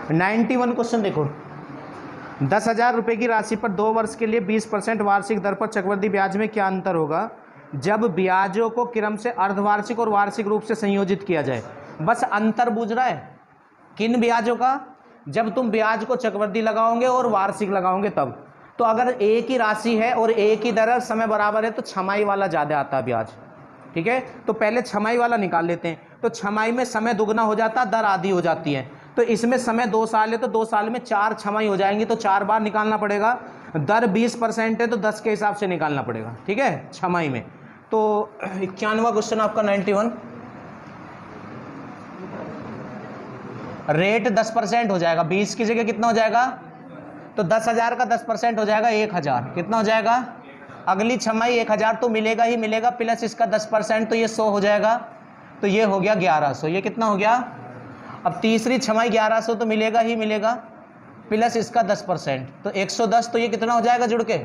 91 question देखो, 10,000 रुपये की राशि पर 2 वर्ष के लिए 20% वार्षिक दर पर चक्रवृद्धि ब्याज में क्या अंतर होगा जब ब्याजों को क्रम से अर्धवार्षिक और वार्षिक रूप से संयोजित किया जाए। बस अंतर बूझ रहा है किन ब्याजों का, जब तुम ब्याज को चक्रवृद्धि लगाओगे और वार्षिक लगाओगे तब। तो अगर एक ही राशि है और एक ही दर समय बराबर है तो छमाही वाला ज़्यादा आता है ब्याज, ठीक है। तो पहले छमाही वाला निकाल लेते हैं, तो छमाही में समय दुगना हो जाता है, दर आधी हो जाती है। तो इसमें समय 2 साल है तो 2 साल में 4 छमाही हो जाएंगी, तो 4 बार निकालना पड़ेगा। दर 20% है तो 10 के हिसाब से निकालना पड़ेगा, ठीक है, छमाही में। तो 91वां क्वेश्चन आपका 91, रेट 10% हो जाएगा, 20 की जगह कितना हो जाएगा, तो 10,000 का 10% हो जाएगा 1,000, कितना हो जाएगा, अगली छमाही 1,000 तो मिलेगा ही मिलेगा, प्लस इसका 10% तो ये 100 हो जाएगा, तो ये हो गया 1100, ये कितना हो गया। अब तीसरी छमाही 1100 तो मिलेगा ही मिलेगा, प्लस इसका 10%, तो 110, तो ये कितना हो जाएगा जुड़ के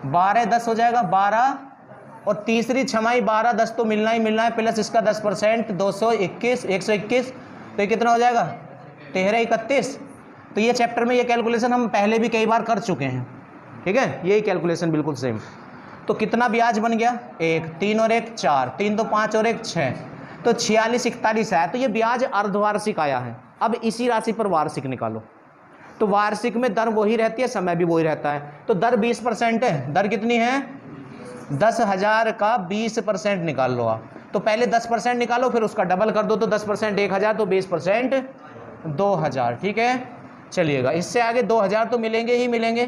12 10 हो जाएगा 12, और तीसरी छमाही 12 10 तो मिलना ही मिलना है, प्लस इसका 10%, 221 121, तो ये कितना हो जाएगा 13 31। तो ये चैप्टर में ये कैलकुलेशन हम पहले भी कई बार कर चुके हैं, ठीक है, यही कैलकुलेशन बिल्कुल सेम। तो कितना ब्याज बन गया, 1 3 और 1 4, 3 तो 5 और 1 6, तो 46 41 आया। तो ये ब्याज अर्धवार्षिक आया है। अब इसी राशि पर वार्षिक निकालो, तो वार्षिक में दर वही रहती है, समय भी वही रहता है। तो दर 20% है, दर कितनी है, 10,000 का 20% निकाल लो आप। तो पहले 10% निकालो, फिर उसका डबल कर दो, तो 10% 1,000, तो 20% 2,000, ठीक है। चलिएगा, इससे आगे 2,000 तो मिलेंगे ही मिलेंगे,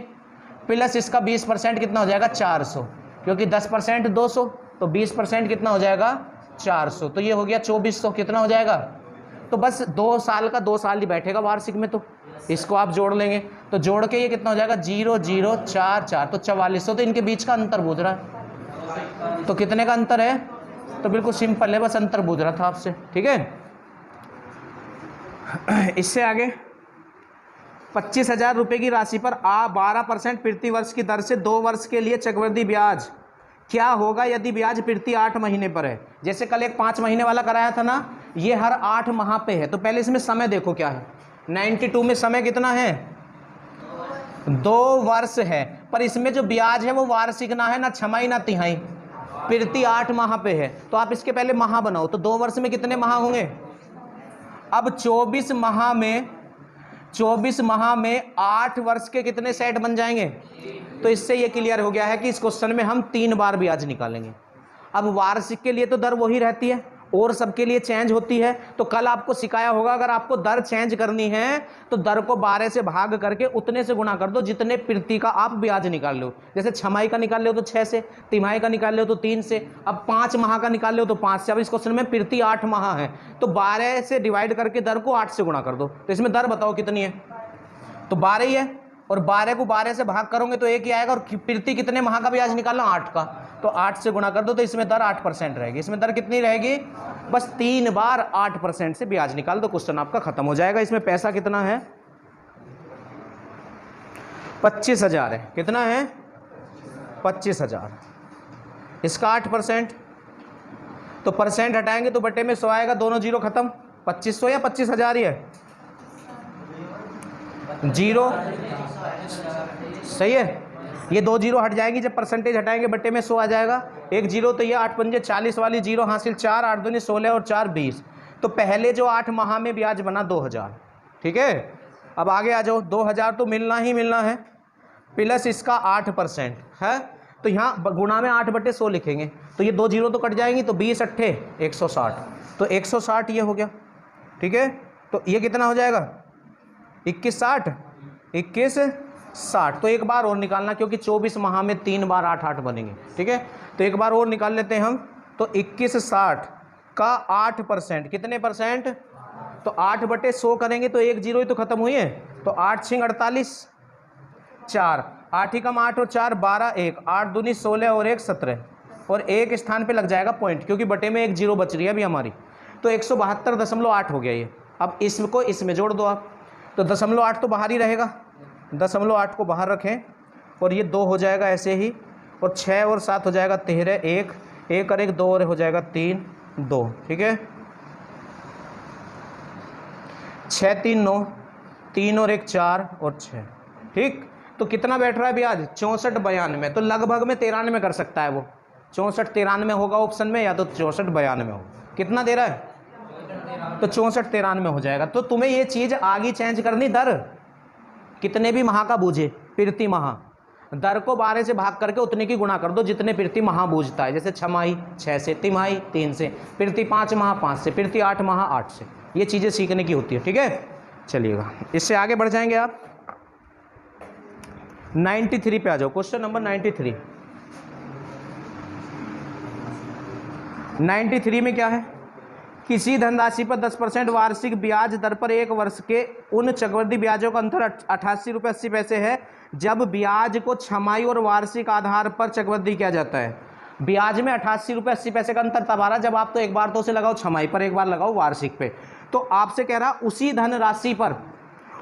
प्लस इसका 20% कितना हो जाएगा 400, क्योंकि 10% 200, तो 20% कितना हो जाएगा 400, तो ये हो गया 2400, कितना हो जाएगा। तो बस 2 साल का 2 साल ही बैठेगा वार्षिक में, तो इसको आप जोड़ लेंगे, तो जोड़ के ये कितना हो जाएगा 0 0 4 4, तो 4400। तो इनके बीच का अंतर पूछ रहा है, तो कितने का अंतर है, तो बिल्कुल सिंपल है, बस अंतर पूछ रहा था आपसे, ठीक है। इससे आगे 25,000 रुपये की राशि पर 12% प्रति वर्ष की दर से 2 वर्ष के लिए चक्रवृद्धि ब्याज क्या होगा यदि ब्याज प्रति 8 महीने पर है। जैसे कल एक 5 महीने वाला कराया था ना, ये हर 8 माह पे है। तो पहले इसमें समय देखो क्या है, 92 में समय कितना है, 2 वर्ष है, पर इसमें जो ब्याज है वो वार्षिक ना है, ना छमाही ना तिहाई, प्रति 8 माह पे है। तो आप इसके पहले माह बनाओ, तो 2 वर्ष में कितने माह होंगे। अब 24 माह में 8 वर्ष के कितने सेट बन जाएंगे। तो इससे ये क्लियर हो गया है कि इस क्वेश्चन में हम 3 बार ब्याज निकालेंगे। अब वार्षिक के लिए तो दर वही रहती है और सबके लिए चेंज होती है। तो कल आपको सिखाया होगा, अगर आपको दर चेंज करनी है तो दर को 12 से भाग करके उतने से गुणा कर दो जितने प्रति का आप ब्याज निकाल लो। जैसे छमाही का निकाल लो तो 6 से, तिमाही का निकाल लो तो 3 से, अब 5 माह का निकाल लो तो 5 से। अब इस क्वेश्चन में प्रति 8 माह है, तो 12 से डिवाइड करके दर को 8 से गुणा कर दो। तो इसमें दर बताओ कितनी है, तो 12 ही है, और 12 को 12 से भाग करोगे तो 1 ही आएगा, और प्रति कितने माह का ब्याज निकालना, 8 का, तो 8 से गुणा कर दो, तो इसमें दर 8% रहेगी। इसमें दर कितनी रहेगी, बस 3 बार 8% से ब्याज निकाल दो, क्वेश्चन आपका खत्म हो जाएगा। इसमें पैसा कितना है, 25,000 है, कितना है 25,000, इसका 8%, तो परसेंट हटाएंगे तो बटे में 100 आएगा, दोनों जीरो खत्म, 2500 या 25,000 ही है, जीरो सही है। ये 2 जीरो हट जाएंगी, जब परसेंटेज हटाएंगे बट्टे में 100 आ जाएगा, 1 जीरो, तो ये 8 पंजे 40 वाली जीरो हासिल, 4 8 दूनी 16 और 4 20। तो पहले जो 8 माह में ब्याज बना 2,000, ठीक है। अब आगे आ जाओ, 2,000 तो मिलना ही मिलना है, प्लस इसका 8% है, तो यहाँ गुणा में 8/100 लिखेंगे, तो ये 2 जीरो तो कट जाएंगी, तो 20 8 160, तो 160 ये हो गया, ठीक है। तो ये कितना हो जाएगा 21 60, तो एक बार और निकालना, क्योंकि 24 माह में 3 बार 8 8 बनेंगे, ठीक है। तो एक बार और निकाल लेते हैं हम, तो 21 60 का 8% कितने परसेंट, तो 8/100 करेंगे तो 1 जीरो ही तो खत्म हुई है, तो 8 छिंग 48, 4 8 ही कम 8 और 4 12 1 8 दूनी 16 और 1 17, और एक स्थान पे लग जाएगा पॉइंट, क्योंकि बटे में 1 जीरो बच रही है अभी हमारी, तो 172.8 हो गया ये। अब इसको इसमें जोड़ दो आप, तो 0.8 तो बाहर ही रहेगा, 0.8 को बाहर रखें, और ये 2 हो जाएगा ऐसे ही, और 6 और 7 हो जाएगा 13, 1 और 1 2 और हो जाएगा 3 2, ठीक है। 6 3 9, 3 और 1 4 और 6, ठीक। तो कितना बैठ रहा है ब्याज? 64 92। तो लगभग में 93 कर सकता है वो, 64 93 होगा ऑप्शन में, या तो 64 92 हो। कितना दे रहा है? तो 64 93 हो जाएगा। तो तुम्हें ये चीज़ आगे चेंज करनी, दर कितने भी माह का बूझे, प्रति माह, दर को 12 से भाग करके उतने की गुणा कर दो जितने प्रति माह बूझता है। जैसे छमाही 6 से, तिमाही 3 से, प्रति 5 माह 5 से, प्रति 8 माह 8 से। ये चीज़ें सीखने की होती है, ठीक है। चलिएगा इससे आगे बढ़ जाएंगे आप 93 पे आ जाओ। Question number 93। 93 में क्या है? किसी धनराशि पर 10% वार्षिक ब्याज दर पर 1 वर्ष के उन चक्रवृद्धि ब्याजों का अंतर 88 रुपये 80 पैसे है जब ब्याज को छमाही और वार्षिक आधार पर चक्रवृद्धि किया जाता है। ब्याज में 88 रुपये 80 पैसे का अंतर तब आ रहा जब आप तो एक बार तो उसे लगाओ छमाही पर, एक बार लगाओ वार्षिक पे। तो आपसे कह रहा उसी धनराशि पर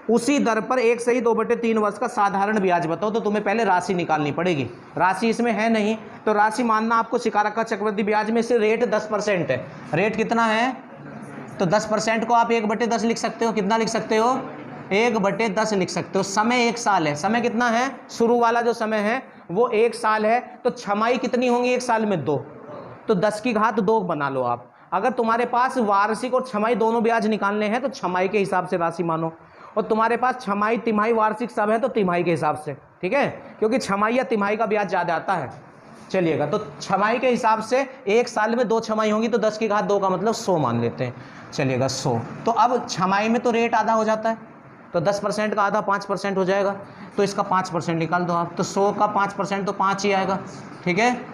उसी दर पर 1 से ही 2/3 वर्ष का साधारण ब्याज बताओ। तो तुम्हें पहले राशि निकालनी पड़ेगी। राशि इसमें है नहीं, तो राशि मानना आपको सिखा रखा चक्रवृद्धि ब्याज में से रेट 10% है। रेट कितना है? तो 10% को आप 1/10 लिख सकते हो। कितना लिख सकते हो? 1/10 लिख सकते हो। समय 1 साल है। समय कितना है? शुरू वाला जो समय है वो 1 साल है। तो छमाही कितनी होंगी 1 साल में? 2। तो 10 की घात 2 बना लो आप। अगर तुम्हारे पास वार्षिक और छमाही दोनों ब्याज निकालने हैं तो छमाही के हिसाब से राशि मानो, और तुम्हारे पास छमाही तिमाही वार्षिक सब है तो तिमाही के हिसाब से, ठीक है, क्योंकि छमाही या तिमाही का ब्याज ज़्यादा आता है। चलिएगा, तो छमाही के हिसाब से 1 साल में 2 छमाही होंगी तो 10 की घात 2 का मतलब 100 मान लेते हैं। चलिएगा 100। तो अब छमाही में तो रेट आधा हो जाता है, तो 10% का आधा 5% हो जाएगा। तो इसका 5% निकाल दो आप, तो 100 का 5% तो 5 ही आएगा, ठीक है।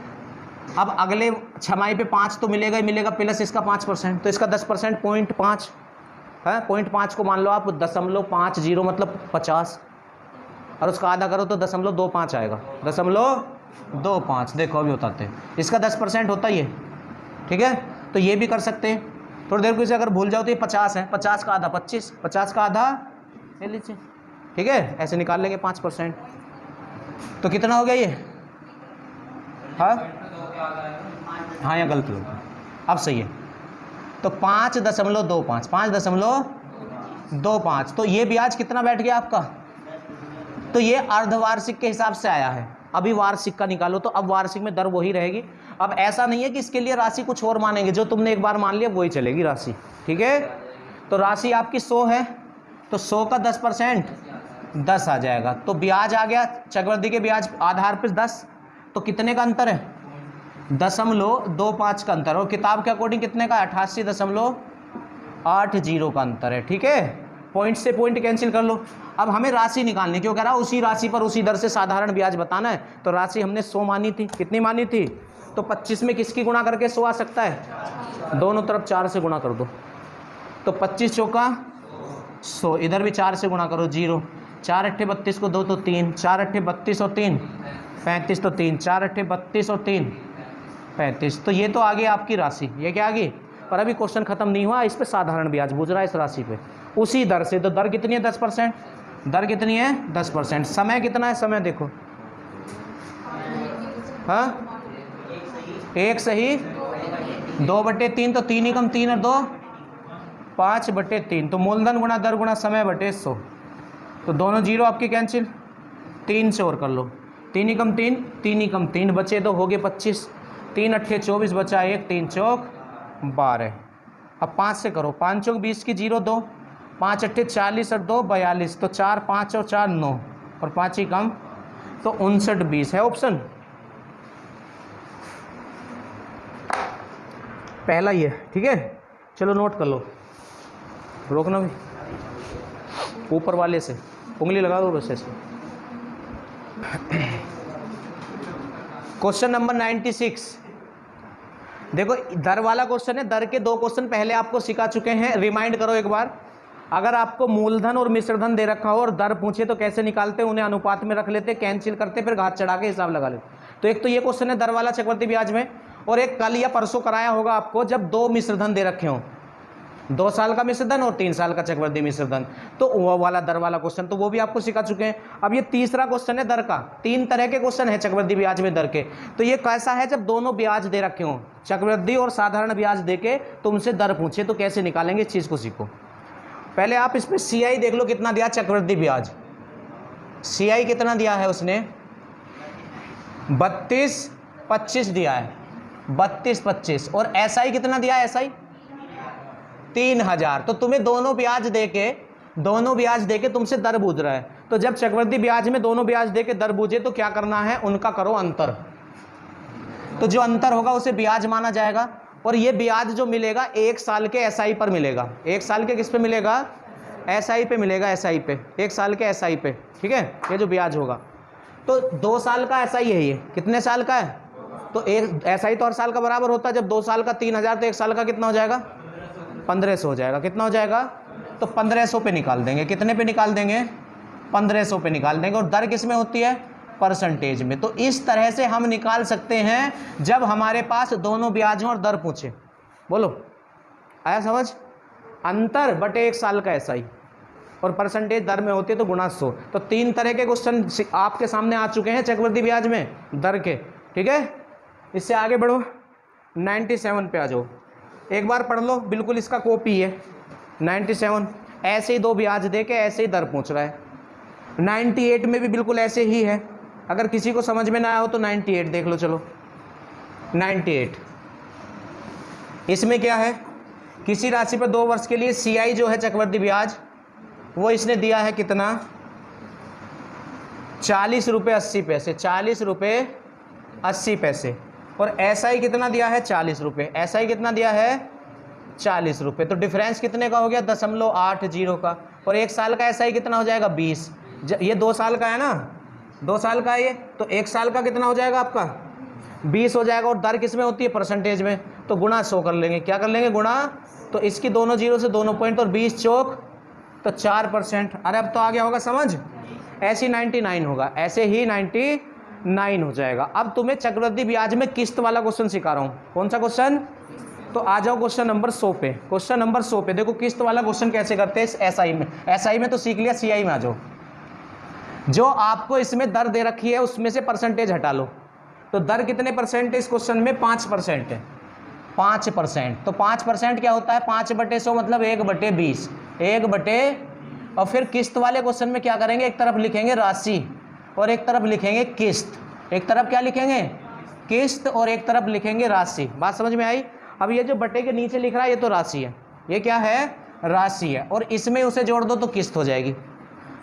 अब अगले छमाही पे 5 तो मिलेगा ही मिलेगा, प्लस इसका 5%, तो इसका 10% 0.5 है। 0.5 को मान लो आप 0.50 मतलब 50, और उसका आधा करो तो 0.25 आएगा। 0.25 देखो अभी बताते हैं। इसका 10% होता ही है, ठीक है। तो ये भी कर सकते हैं। थोड़ी देर को इसे अगर भूल जाओ तो ये 50 है, 50 का आधा 25, 50 का आधा ले लीजिए, ठीक है। ऐसे निकाल लेंगे 5%। तो कितना हो गया ये? हाँ यहाँ गलत लोग, अब सही है। तो 5.25 5.25। तो ये ब्याज कितना बैठ गया आपका? तो ये अर्धवार्षिक के हिसाब से आया है। अभी वार्षिक का निकालो, तो अब वार्षिक में दर वही रहेगी। अब ऐसा नहीं है कि इसके लिए राशि कुछ और मानेंगे, जो तुमने एक बार मान लिया वही चलेगी राशि, ठीक है। तो राशि आपकी 100 है, तो 100 का 10% 10 आ जाएगा। तो ब्याज आ गया चक्रवृद्धि के ब्याज आधार पर 10, तो कितने का अंतर है? 0.25 का अंतर। और किताब के अकॉर्डिंग कितने का? 88.80 का अंतर है, ठीक है। पॉइंट से पॉइंट कैंसिल कर लो। अब हमें राशि निकालनी, क्यों कह रहा उसी राशि पर उसी दर से साधारण ब्याज बताना है। तो राशि हमने 100 मानी थी, कितनी मानी थी? तो 25 में किसकी गुणा करके 100 आ सकता है? दोनों तरफ 4 से गुणा कर दो, तो 25 चौका 100, इधर भी 4 से गुणा करो 0, 4 अट्ठे 32 को 2 तो 3, 4 अट्ठे 32 और 3 35 तो 3, 4 अट्ठे 32 और 3 35। तो ये तो आ गई आपकी राशि, ये क्या आ गई? पर अभी क्वेश्चन खत्म नहीं हुआ, इस पे साधारण ब्याज पूछ रहा है इस राशि पे उसी दर से। तो दर कितनी है? 10%। दर कितनी है? 10%। समय कितना है? समय देखो, हाँ 1 सही 2/3, तो 3 ही कम 3 और 2 5/3। तो मूलधन गुणा दर गुणा समय बटे 100। तो दोनों 0 आपके कैंसिल, 3 से और कर लो, 3 ही कम 3, 3 ही कम 3 बचे 2 हो गए 25, 3 अट्ठे 24 बचा 1, 3 चौक 12। अब 5 से करो, 5 चौक 20 की 0 2, 5 अट्ठे 40 और 2 42, तो 4 5 और 4 9 और 5 ही कम, तो 59 20 है ऑप्शन पहला ही है, ठीक है। चलो नोट कर लो, रोकना भी ऊपर वाले से उंगली लगा दो वैसे से। क्वेश्चन नंबर 96 देखो, दर वाला क्वेश्चन है। दर के 2 क्वेश्चन पहले आपको सिखा चुके हैं, रिमाइंड करो एक बार। अगर आपको मूलधन और मिश्रधन दे रखा हो और दर पूछे तो कैसे निकालते, उन्हें अनुपात में रख लेते, कैंसिल करते, फिर घात चढ़ा के हिसाब लगा लेते। तो एक तो ये क्वेश्चन है दर वाला चक्रवृद्धि ब्याज में, और एक कल या परसों कराया होगा आपको जब 2 मिश्रधन दे रखे हों, 2 साल का मिश्रधन और 3 साल का चक्रवृद्धि मिश्रधन, तो वो वाला दर वाला क्वेश्चन, तो वो भी आपको सिखा चुके हैं। अब ये तीसरा क्वेश्चन है दर का। 3 तरह के क्वेश्चन है चक्रवृद्धि ब्याज में दर के। तो ये कैसा है? जब दोनों ब्याज दे रखे हों, चक्रवृद्धि और साधारण ब्याज दे के तुमसे दर पूछे तो कैसे निकालेंगे, इस चीज़ को सीखो। पहले आप इसमें CI देख लो कितना दिया चक्रवृद्धि ब्याज। CI कितना दिया है उसने, 32.25 दिया है, 32.25। और SI कितना दिया है, SI 3000। तो तुम्हें दोनों ब्याज देके तुमसे दर बूझ रहा है। तो जब चक्रवृद्धि ब्याज में दोनों ब्याज देके दर बूझे तो क्या करना है, उनका करो अंतर। तो जो अंतर होगा उसे ब्याज माना जाएगा। और ये ब्याज जो मिलेगा 1 साल के SI पर मिलेगा। 1 साल के किस पे मिलेगा, SI पे मिलेगा, SI पे, 1 साल के SI पे, ठीक है। ये जो ब्याज होगा तो 2 साल का SI है, ये कितने साल का है, तो एक SI तो हर साल का बराबर होता है। जब 2 साल का 3000 तो 1 साल का कितना हो जाएगा, 1500 हो जाएगा। कितना हो जाएगा, तो 1500 पे निकाल देंगे। कितने पे निकाल देंगे, 1500 पे निकाल देंगे। और दर किस में होती है, परसेंटेज में। तो इस तरह से हम निकाल सकते हैं जब हमारे पास दोनों ब्याजों और दर पूछे। बोलो, आया समझ। अंतर बटे 1 साल का SI और परसेंटेज दर में होती है तो गुणा 100। तो 3 तरह के क्वेश्चन आपके सामने आ चुके हैं चक्रवृद्धि ब्याज में दर के, ठीक है। इससे आगे बढ़ो, 97 पे आ जाओ। एक बार पढ़ लो, बिल्कुल इसका कॉपी है 97। ऐसे ही 2 ब्याज दे के ऐसे ही दर पूछ रहा है। 98 में भी बिल्कुल ऐसे ही है। अगर किसी को समझ में ना आया हो तो 98 देख लो। चलो 98, इसमें क्या है, किसी राशि पर 2 वर्ष के लिए CI जो है चक्रवृद्धि ब्याज, वो इसने दिया है कितना, 40 रुपये 80 पैसे, 40 रुपये 80 पैसे। और SI कितना दिया है, 40 रुपये। SI कितना दिया है, 40 रुपये। तो डिफरेंस कितने का हो गया, 0.80 का। और 1 साल का SI कितना हो जाएगा, 20। ये 2 साल का है ना, 2 साल का है ये, तो 1 साल का कितना हो जाएगा आपका, 20 हो जाएगा। और दर किस में होती है, परसेंटेज में। तो गुणा 100 कर लेंगे। क्या कर लेंगे, गुणा। तो इसकी दोनों जीरो से दोनों पॉइंट, और 20 चौक तो 4%। अरे अब तो आ गया होगा समझ। ऐसे ही 99 होगा, ऐसे ही 99 हो जाएगा। अब तुम्हें चक्रवृद्धि ब्याज में किस्त वाला क्वेश्चन सिखा रहा हूँ। कौन सा क्वेश्चन, तो आ जाओ क्वेश्चन नंबर 100 पे। क्वेश्चन नंबर 100 पे देखो किस्त वाला क्वेश्चन कैसे करते हैं SI में। SI में तो सीख लिया, CI में आ जाओ। जो आपको इसमें दर दे रखी है उसमें से परसेंटेज हटा लो। तो दर कितने परसेंट है इस क्वेश्चन में, 5% है, 5%। तो 5% क्या होता है, 5/100 मतलब 1/20, 1/। और फिर किस्त वाले क्वेश्चन में क्या करेंगे, एक तरफ लिखेंगे राशि और एक तरफ लिखेंगे किस्त। एक तरफ क्या लिखेंगे, किस्त, और एक तरफ लिखेंगे राशि। बात समझ में आई। अब ये जो बटे के नीचे लिख रहा है ये तो राशि है, ये क्या है, राशि है। और इसमें उसे जोड़ दो तो किस्त हो जाएगी।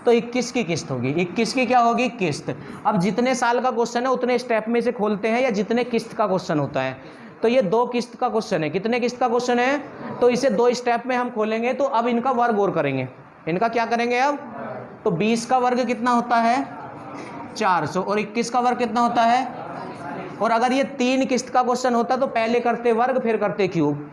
तो 21 की किस्त होगी, 21 की क्या होगी, किस्त। अब जितने साल का क्वेश्चन है उतने स्टेप में से खोलते हैं, या जितने किस्त का क्वेश्चन होता है। तो ये 2 किस्त का क्वेश्चन है। कितने किस्त का क्वेश्चन है, तो इसे 2 स्टेप में हम खोलेंगे। तो अब इनका वर्ग और करेंगे, इनका क्या करेंगे अब। तो 20 का वर्ग कितना होता है, 400। और 21 का वर्ग कितना होता है। और अगर ये 3 किस्त का क्वेश्चन होता तो पहले करते वर्ग फिर करते क्यूब।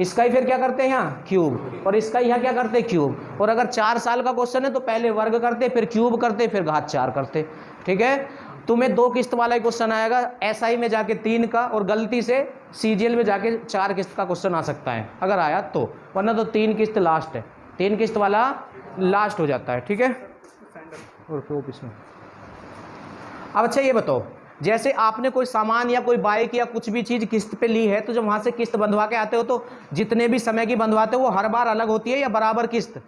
इसका ही फिर क्या करते हैं यहाँ, क्यूब। और इसका यहाँ क्या करते, क्यूब। और अगर 4 साल का क्वेश्चन है तो पहले वर्ग करते, फिर क्यूब करते, फिर घात 4 करते, ठीक है। तुम्हें 2 किस्त वाला क्वेश्चन आएगा SI में जाके 3 का, और गलती से CGL में जाके 4 किस्त का क्वेश्चन आ सकता है अगर आया तो, वरना तो 3 किस्त लास्ट है, 3 किस्त वाला लास्ट हो जाता है, ठीक है। और इसमें अब अच्छा ये बताओ, जैसे आपने कोई सामान या कोई बाइक या कुछ भी चीज़ किस्त पे ली है, तो जब वहाँ से किस्त बंधवा के आते हो तो जितने भी समय की बंधवाते हो वो हर बार अलग होती है या बराबर किस्त,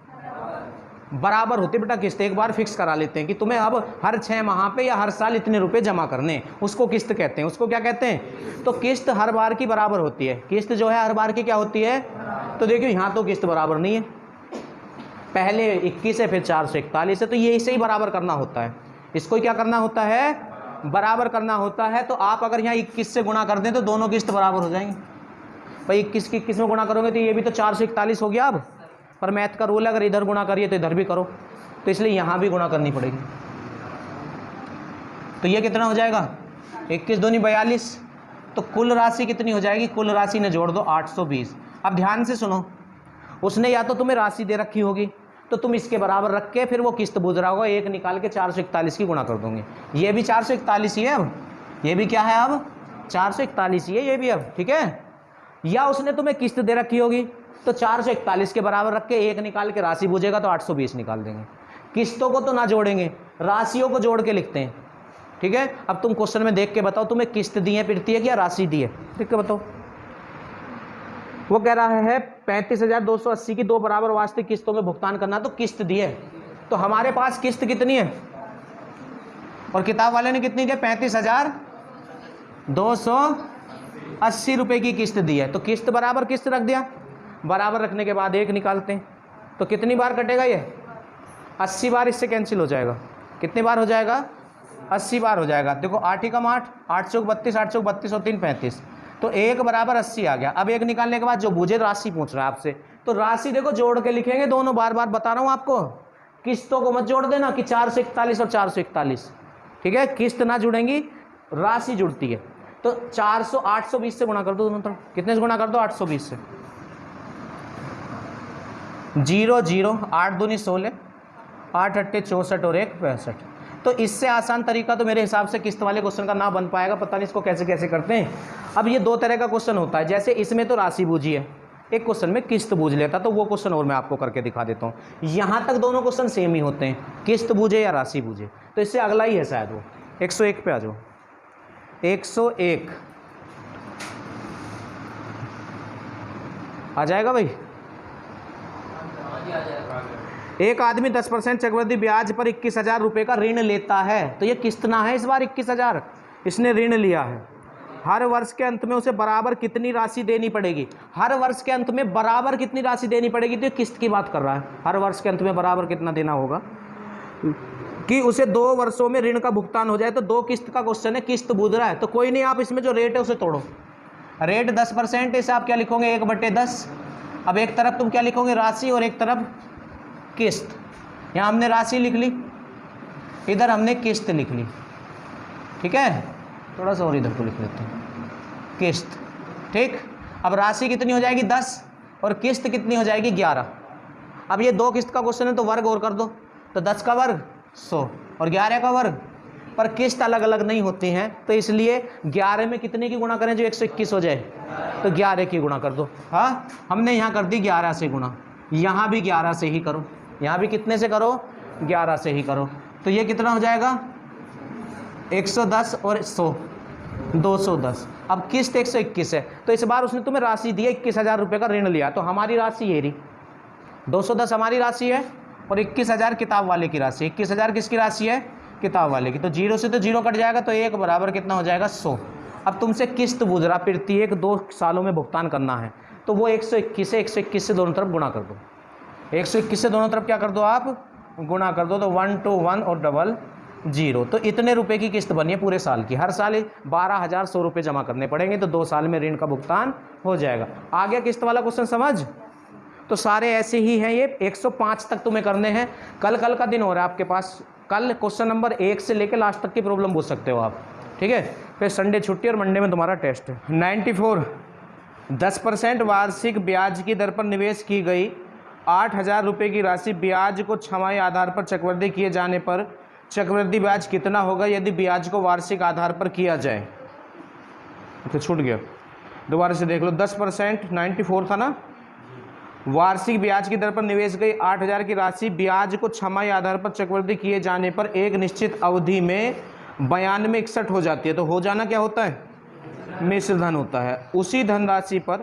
बराबर होती है बेटा किस्त। एक बार फिक्स करा लेते हैं कि तुम्हें अब हर 6 माह पे या हर साल इतने रुपए जमा करने, उसको किस्त कहते हैं। उसको क्या कहते हैं, तो किस्त हर बार की बराबर होती है। किस्त जो है हर बार की क्या होती है, तो देखियो यहाँ तो किस्त बराबर नहीं है, पहले 21 है फिर 441 है, तो ये इसे ही बराबर करना होता है। इसको क्या करना होता है, बराबर करना होता है। तो आप अगर यहाँ 21 से गुणा कर दें तो दोनों किस्त बराबर हो जाएंगे। भाई 21 की 21 में गुणा करोगे तो ये भी तो 441 हो गया। अब पर मैथ का रूल है, अगर इधर गुणा करिए तो इधर भी करो, तो इसलिए यहाँ भी गुणा करनी पड़ेगी। तो ये कितना हो जाएगा, 21 दूनी 42। तो कुल राशि कितनी हो जाएगी, कुल राशि ने जोड़ दो 820। अब ध्यान से सुनो, उसने या तो तुम्हें राशि दे रखी होगी तो तुम इसके बराबर रख के फिर वो किस्त बूझ रहा होगा, 1 निकाल के 441 की गुणा कर दोगे। ये भी 441 ही है अब, ये भी क्या है अब 441 ही है ये भी अब, ठीक है। या उसने तुम्हें किस्त दे रखी होगी तो 441 के बराबर रख के 1 निकाल के राशि बूझेगा तो 820 निकाल देंगे। किस्तों को तो ना जोड़ेंगे, राशियों को जोड़ के लिखते हैं, ठीक है। अब तुम क्वेश्चन में देख के बताओ तुम्हें किस्त दी है, पिटती है, क्या राशि दी है, देख के बताओ। वो कह रहा है 35,280 की 2 बराबर वास्तविक किस्तों में भुगतान करना, तो किस्त दी है। तो हमारे पास किस्त कितनी है और किताब वाले ने कितनी दी? 35,280 रुपये की किस्त दी है। तो किस्त बराबर किस्त रख दिया, बराबर रखने के बाद 1 निकालते हैं। तो कितनी बार कटेगा ये? 80 बार इससे कैंसिल हो जाएगा। कितनी बार हो जाएगा? 80 बार हो जाएगा। देखो 8 ही कम 8, 8 चौक 32, 8 चौक 32 और 3 35, तो 1 बराबर 80 आ गया। अब 1 निकालने के बाद जो बूझे राशि पूछ रहा है आपसे, तो राशि देखो जोड़ के लिखेंगे दोनों, बार बार बता रहा हूँ आपको, किस्तों को मत जोड़ देना कि 441 और 441, ठीक है? किस्त ना जुड़ेंगी, राशि जुड़ती है। तो 400 820 से गुणा कर दो दोनों तरफ। कितने से गुणा कर दो? 820 से। 0 0 8 दूनी 16, 8 अट्ठे 64 और 1 65। तो इससे आसान तरीका तो मेरे हिसाब से किस्त वाले क्वेश्चन का ना बन पाएगा। पता नहीं इसको कैसे कैसे करते हैं। अब ये 2 तरह का क्वेश्चन होता है, जैसे इसमें तो राशि बूझी है, एक क्वेश्चन में किस्त बूझ लेता, तो वो क्वेश्चन और मैं आपको करके दिखा देता हूँ। यहाँ तक दोनों क्वेश्चन सेम ही होते हैं, किस्त बूझे या राशि बूझे। तो इससे अगला ही है शायद वो। 101 पे आ जाओ। 101 आ जाएगा भाई। एक आदमी 10% चक्रवृद्धि ब्याज पर 21,000 रुपये का ऋण लेता है। तो ये किस्त ना है, इस बार 21,000 इसने ऋण लिया है। हर वर्ष के अंत में उसे बराबर कितनी राशि देनी पड़ेगी? हर वर्ष के अंत में बराबर कितनी राशि देनी पड़ेगी? तो ये किस्त की बात कर रहा है। हर वर्ष के अंत में बराबर कितना देना होगा कि उसे 2 वर्षों में ऋण का भुगतान हो जाए। तो 2 किस्त का क्वेश्चन है, किस्त बूझ रहा है। तो कोई नहीं, आप इसमें जो रेट है उसे तोड़ो। रेट 10% है, इसे आप क्या लिखोगे? 1/10। अब एक तरफ तुम क्या लिखोगे? राशि, और एक तरफ किस्त। यहाँ हमने राशि लिख ली, इधर हमने किस्त लिख ली, ठीक है? थोड़ा सा और इधर को लिख लेते हैं, किस्त, ठीक। अब राशि कितनी हो जाएगी? 10, और किस्त कितनी हो जाएगी? 11। अब ये 2 किस्त का क्वेश्चन है, तो वर्ग और कर दो। तो 10 का वर्ग 100 और 11 का वर्ग, पर किस्त अलग अलग नहीं होती हैं, तो इसलिए 11 में कितने की गुणा करें जो 121 हो जाए? तो 11 की गुणा कर दो। हाँ, हमने यहाँ कर दी 11 से गुणा, यहाँ भी 11 से ही करो, यहाँ भी कितने से करो? 11 से ही करो। तो ये कितना हो जाएगा? 110 और 100, 210। अब किस्त 121 है, तो इस बार उसने तुम्हें राशि दी है, 21,000 रुपये का ऋण लिया। तो हमारी राशि ये रही, 210 हमारी राशि है और 21,000 किताब वाले की राशि। 21,000 किसकी राशि है? किताब वाले की। तो 0 से तो 0 कट जाएगा, तो 1 बराबर कितना हो जाएगा? 100। अब तुमसे किस्त बूझ रहा, प्रत्येक 2 सालों में भुगतान करना है, तो वो 121 है, 121 से दोनों तरफ गुणा कर दो। 121 से दोनों तरफ क्या कर दो? आप गुणा कर दो। तो 1 2 1 और डबल 0। तो इतने रुपए की किस्त बनी है पूरे साल की। हर साल 12,100 रुपये जमा करने पड़ेंगे, तो 2 साल में ऋण का भुगतान हो जाएगा। आ गया किस्त वाला क्वेश्चन समझ? तो सारे ऐसे ही हैं ये। 105 तक तुम्हें करने हैं। कल का दिन हो रहा है आपके पास। कल क्वेश्चन नंबर 1 से लेकर लास्ट तक की प्रॉब्लम पूछ सकते हो आप, ठीक है? फिर संडे छुट्टी और मंडे में तुम्हारा टेस्ट है। 94 10% वार्षिक ब्याज की दर पर निवेश की गई 8,000 रुपये की राशि ब्याज को छमाही आधार पर चक्रवृद्धि किए जाने पर चक्रवृद्धि ब्याज कितना होगा यदि ब्याज को वार्षिक आधार पर किया जाए? तो छूट गया, दोबारा से देख लो। 10% 94 था ना। वार्षिक ब्याज की दर पर निवेश गई 8,000 की राशि ब्याज को छमाही आधार पर चक्रवृद्धि किए जाने पर एक निश्चित अवधि में 9261 हो जाती है। तो हो जाना क्या होता है? मिश्र धन होता है। उसी धनराशि पर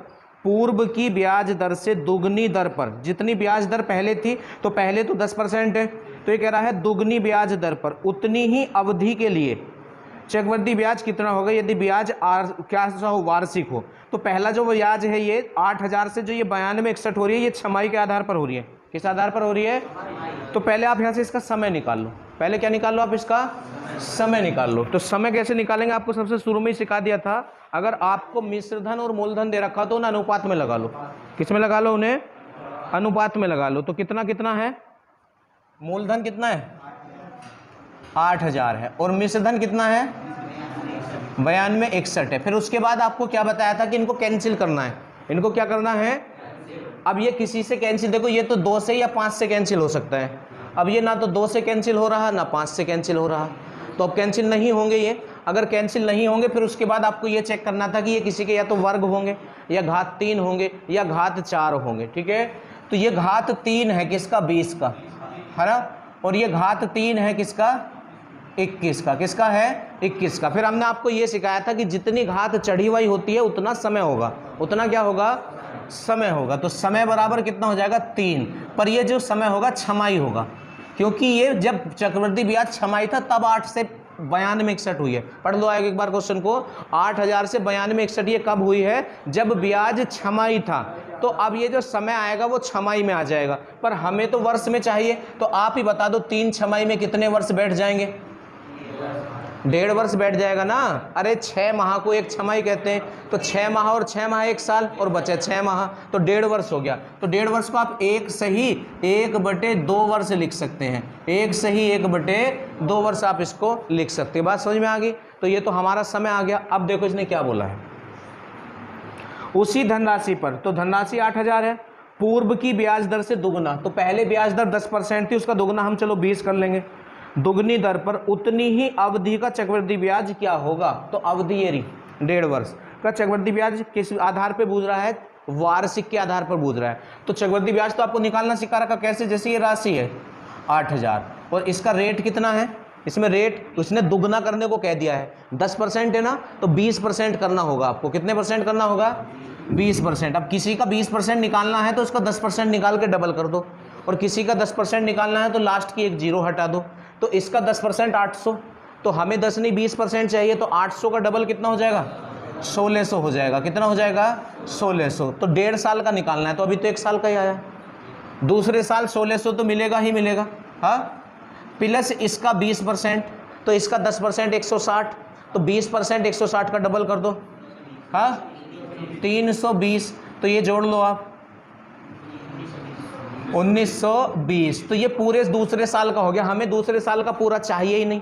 पूर्व की ब्याज दर से दुगनी दर पर, जितनी ब्याज दर पहले थी, तो पहले तो 10% है, तो ये कह रहा है दुगनी ब्याज दर पर उतनी ही अवधि के लिए चक्रवृद्धि ब्याज कितना होगा यदि ब्याज क्या हो? वार्षिक हो। तो पहला जो ब्याज है ये 8,000 से जो ये 9261 हो रही है, ये छमाही के आधार पर हो रही है। किस आधार पर हो रही है? तो पहले आप यहाँ से इसका समय निकाल लो। पहले क्या निकाल लो आप? इसका समय निकाल लो। तो समय कैसे निकालेंगे आपको सबसे शुरू में ही सिखा दिया था। अगर आपको मिश्रधन और मूलधन दे रखा तो उन्हें अनुपात में लगा लो। किस में लगा लो? उन्हें अनुपात में लगा लो। तो कितना कितना है? मूलधन कितना है? 8,000 है, और मिश्रधन कितना है? 9261 है। फिर उसके बाद आपको क्या बताया था कि इनको कैंसिल करना है। इनको क्या करना है? अब ये किसी से कैंसिल, देखो ये तो 2 से या 5 से कैंसिल हो सकता है। अब ये ना तो 2 से कैंसिल हो रहा ना 5 से कैंसिल हो रहा, तो अब कैंसिल नहीं होंगे ये। अगर कैंसिल नहीं होंगे फिर उसके बाद आपको ये चेक करना था कि ये किसी के या तो वर्ग होंगे या घात 3 होंगे या घात 4 होंगे, ठीक है? तो ये घात 3 है किसका? 20 का, है ना? और ये घात 3 है किसका? 21 का। किसका है? 21 का। फिर हमने आपको ये सिखाया था कि जितनी घात चढ़ी हुई होती है उतना समय होगा। उतना क्या होगा? समय होगा। तो समय बराबर कितना हो जाएगा 3, पर ये जो समय होगा छमाही होगा, क्योंकि ये जब चक्रवृद्धि ब्याज छमाही था तब 8 से 92 में 61 हुई है। पढ़ लो आगे एक बार क्वेश्चन को, 8000 से 92 में 61 ये कब हुई है? जब ब्याज छमाही था। तो अब ये जो समय आएगा वो छमाही में आ जाएगा, पर हमें तो वर्ष में चाहिए। तो आप ही बता दो 3 छमाही में कितने वर्ष बैठ जाएंगे? 1.5 वर्ष बैठ जाएगा ना। अरे 6 माह को एक छमाही कहते हैं, तो 6 माह और 6 माह 1 साल, और बचे 6 माह, तो 1.5 वर्ष हो गया। तो 1.5 वर्ष को आप 1 सही 1/2 वर्ष लिख सकते हैं। 1 सही 1/2 वर्ष आप इसको लिख सकते हैं। बात समझ में आ गई? तो ये तो हमारा समय आ गया। अब देखो इसने क्या बोला है, उसी धनराशि पर, तो धनराशि 8000 है, पूर्व की ब्याज दर से दुगना। तो पहले ब्याज दर 10% थी, उसका दुगना हम चलो 20 कर लेंगे। दुगनी दर पर उतनी ही अवधि का चक्रवृद्धि ब्याज क्या होगा? तो अवधि ये रही 1.5 वर्ष का चक्रवृद्धि ब्याज किस आधार पे बूझ रहा है? वार्षिक के आधार पर बूझ रहा है। तो चक्रवृद्धि ब्याज तो आपको निकालना सिखा रखा, कैसे? जैसे ये राशि है 8000 और इसका रेट कितना है, इसमें रेट उसने दुगना करने को कह दिया है, 10% है ना, तो 20% करना होगा आपको। कितने परसेंट करना होगा? 20%। अब किसी का 20% निकालना है तो उसका 10% निकाल के डबल कर दो, और किसी का 10% निकालना है तो लास्ट की एक जीरो हटा दो। तो इसका 10% 800, तो हमें 10 नहीं 20% चाहिए, तो 800 का डबल कितना हो जाएगा? 1600 हो जाएगा। कितना हो जाएगा? 1600। तो 1.5 साल का निकालना है, तो अभी तो 1 साल का ही आया, दूसरे साल 1600 तो मिलेगा ही मिलेगा। हाँ, प्लस इसका 20%, तो इसका 10% 160, तो 20% 160 का डबल कर दो। हाँ, 320, तो ये जोड़ लो आप 1920। तो ये पूरे दूसरे साल का हो गया। हमें दूसरे साल का पूरा चाहिए ही नहीं,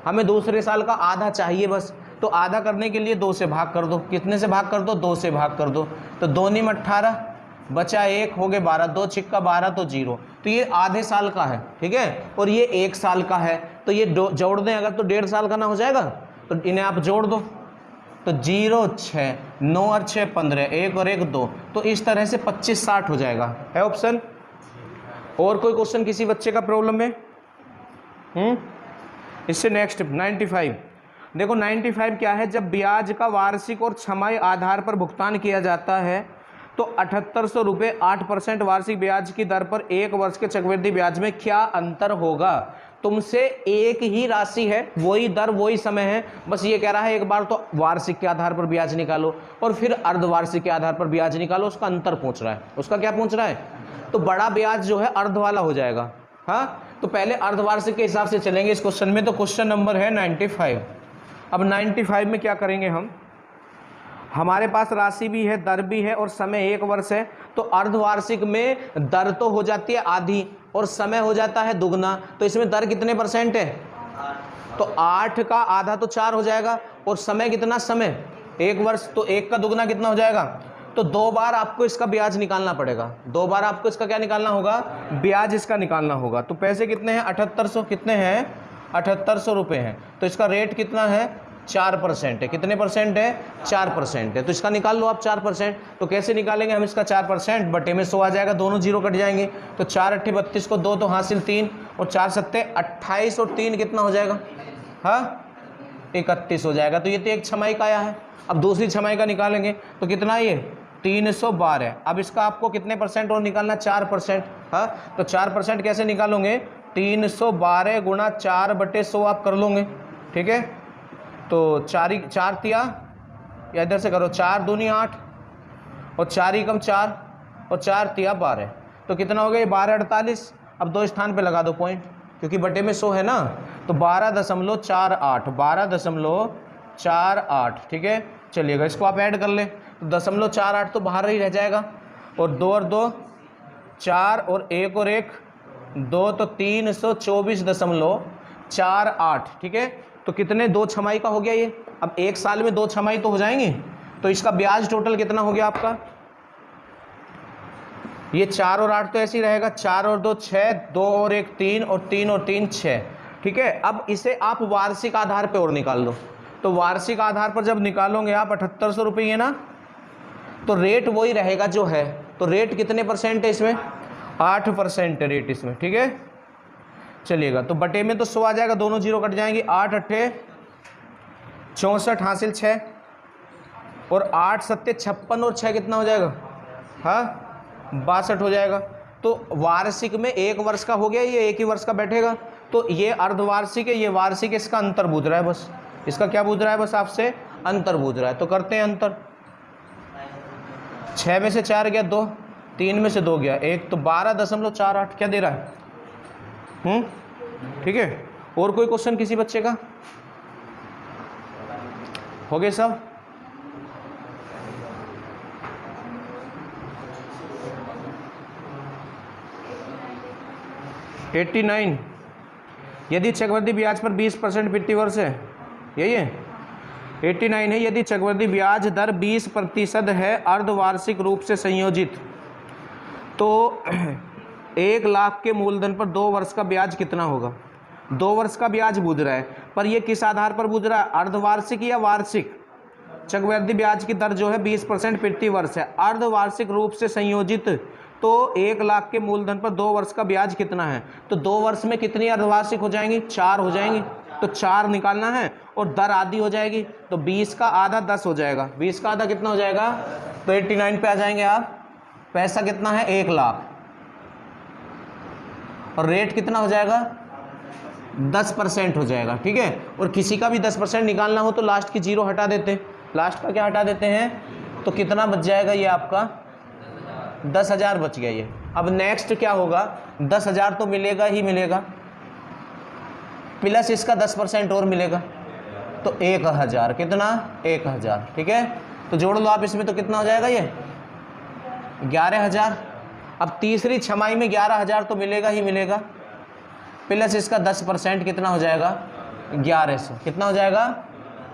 हमें दूसरे साल का आधा चाहिए बस। तो आधा करने के लिए 2 से भाग कर दो। कितने से भाग कर दो? 2 से भाग कर दो। तो 2 × 18 बचा 1, हो गए 12, 2 × 12 तो 0। तो ये आधे साल का है, ठीक है, और ये 1 साल का है। तो ये जोड़ दें अगर, तो 1.5 साल का ना हो जाएगा, तो इन्हें आप जोड़ दो। तो 0 6 9 और 6 15, 1 और 1 2, तो इस तरह से 25 60 हो जाएगा। है ऑप्शन? और कोई क्वेश्चन किसी बच्चे का प्रॉब्लम में? इससे नेक्स्ट 95। देखो 95 क्या है? जब ब्याज का वार्षिक और छमाही आधार पर भुगतान किया जाता है तो 7800 रुपये 8% वार्षिक ब्याज की दर पर 1 वर्ष के चक्रवृद्धि ब्याज में क्या अंतर होगा? तुमसे एक ही राशि है, वही दर वही समय है, बस ये कह रहा है एक बार तो वार्षिक के आधार पर ब्याज निकालो और फिर अर्धवार्षिक के आधार पर ब्याज निकालो। उसका अंतर पूछ रहा है। उसका क्या पूछ रहा है? तो बड़ा ब्याज जो है अर्ध वाला हो जाएगा। हाँ, तो पहले अर्धवार्षिक के हिसाब से चलेंगे इस क्वेश्चन में। तो क्वेश्चन नंबर है 95। अब 95 में क्या करेंगे हम? हमारे पास राशि भी है, दर भी है और समय 1 वर्ष है। तो अर्धवार्षिक में दर तो हो जाती है आधी और समय हो जाता है दुगना। तो इसमें दर कितने % है? तो 8 का आधा तो 4 हो जाएगा, और समय कितना? समय 1 वर्ष, तो 1 का दुगना कितना हो जाएगा? तो 2 बार आपको इसका ब्याज निकालना पड़ेगा। 2 बार आपको इसका क्या निकालना होगा? ब्याज इसका निकालना होगा। तो पैसे कितने हैं? 7800। कितने हैं? 7800 रुपये हैं। तो इसका रेट कितना है? 4% है। कितने % है? 4% है। तो इसका निकाल लो आप 4%। तो कैसे निकालेंगे हम इसका 4%? बटे में 100 आ जाएगा, दोनों जीरो कट जाएंगे। तो 4 8 32 को 2 तो हासिल 3, और 4 7 28 और 3 कितना हो जाएगा? हाँ, 31 हो जाएगा। तो ये तो एक छमाही का आया है। अब दूसरी छमाही का निकालेंगे तो कितना है? ये 312। अब इसका आपको कितने % और निकालना? 4%। हाँ, तो 4% कैसे निकालोगे? 312 गुणा 4/100 आप कर लोगे, ठीक है। तो 4 तिया, या इधर से करो, 4 दूनी 8 और 4 ही कम 4 और 4 तिया 12। तो कितना हो गया? 12 48। अब 2 स्थान पे लगा दो पॉइंट, क्योंकि बटे में 100 है ना। तो 12.48, 12.48, ठीक है। चलिएगा, इसको आप ऐड कर ले तो 0.48 तो बाहर ही रह जाएगा, और 2 और 2 4 और 1 और 1 2, तो 324.48, ठीक है। तो कितने? 2 छमाही का हो गया ये। अब 1 साल में 2 छमाही तो हो जाएंगे। तो इसका ब्याज टोटल कितना हो गया आपका? ये 4 और 8 तो ऐसे ही रहेगा, 4 और 2 6, 2 और 1 3, और 3 और 3 6, ठीक है। अब इसे आप वार्षिक आधार पे और निकाल लो। तो वार्षिक आधार पर जब निकालोगे आप 7800 रुपये है ना, तो रेट वही रहेगा जो है। तो रेट कितने % है इसमें? 8% है रेट इसमें, ठीक है। चलिएगा, तो बटे में तो 100 आ जाएगा, दोनों जीरो कट जाएंगे। 8 8 64 हासिल 6, और 8 7 56 और 6 कितना हो जाएगा? हाँ 62 हो जाएगा। तो वार्षिक में 1 वर्ष का हो गया, ये 1 ही वर्ष का बैठेगा। तो ये अर्धवार्षिक है, ये वार्षिक, इसका अंतर पूछ रहा है बस, इसका क्या पूछ रहा है बस आपसे, अंतर पूछ रहा है। तो करते हैं अंतर। 6 में से 4 गया 2, 3 में से 2 गया 1, तो 12.48 क्या दे रहा है। ठीक है। और कोई क्वेश्चन किसी बच्चे का हो गए सब? $89, यदि चक्रवृद्धि ब्याज पर 20% प्रति वर्ष है, यही है 89 है। यदि चक्रवृद्धि ब्याज दर 20% है अर्धवार्षिक रूप से संयोजित, तो 1 लाख के मूलधन पर 2 वर्ष का ब्याज कितना होगा। 2 वर्ष का ब्याज बूझ रहा है, पर ये किस आधार पर बूझ रहा है, अर्धवार्षिक या वार्षिक। चक्रवृद्धि ब्याज की दर जो है 20% प्रति वर्ष है, अर्धवार्षिक रूप से संयोजित, तो 1 लाख के मूलधन पर 2 वर्ष का ब्याज कितना है। तो 2 वर्ष में कितनी अर्धवार्षिक हो जाएंगी, 4 हो जाएंगी। तो 4 निकालना है और दर आधी हो जाएगी, तो 20 का आधा 10 हो जाएगा। 20 का आधा कितना हो जाएगा, तो 89 पे आ जाएंगे आप। पैसा कितना है, 1 लाख, और रेट कितना हो जाएगा, 10% हो जाएगा। ठीक है। और किसी का भी 10% निकालना हो तो लास्ट की 0 हटा देते, लास्ट का क्या हटा देते हैं, तो कितना बच जाएगा, ये आपका 10,000 बच गया ये। अब नेक्स्ट क्या होगा, 10,000 तो मिलेगा ही मिलेगा, प्लस इसका 10% और मिलेगा, तो 1,000, कितना, 1,000। ठीक है। तो जोड़ लो आप इसमें, तो कितना हो जाएगा ये 11,000। अब तीसरी छमाही में 11,000 तो मिलेगा ही मिलेगा, प्लस इसका 10% कितना हो जाएगा, 1100। कितना हो जाएगा,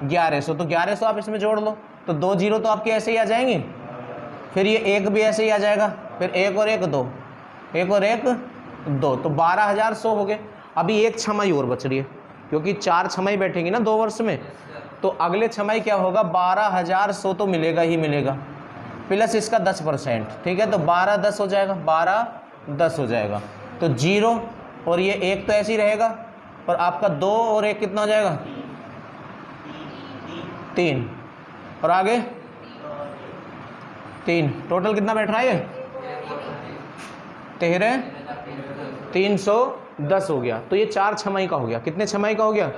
1100। तो 1100 आप इसमें जोड़ लो, तो 2 0 तो आपके ऐसे ही आ जाएंगे, फिर ये 1 भी ऐसे ही आ जाएगा, फिर 1 और 1 2, 1 और 1 2, तो 12,100 हो गए। अभी एक छमाही और बच रही है, क्योंकि 4 छमाही बैठेंगी ना 2 वर्ष में, तो अगले छमाही क्या होगा, 12,100 तो मिलेगा ही मिलेगा, प्लस इसका 10%। ठीक है। तो 12,10 हो जाएगा, 12,10 हो जाएगा। तो 0 और ये 1 तो ऐसे ही रहेगा, और आपका 2 और 1 कितना हो जाएगा, 3, और आगे 3, टोटल कितना बैठ रहा है ये, 13, 310 हो गया। तो ये 4 छमाही का हो गया। कितने छमाही का हो गया,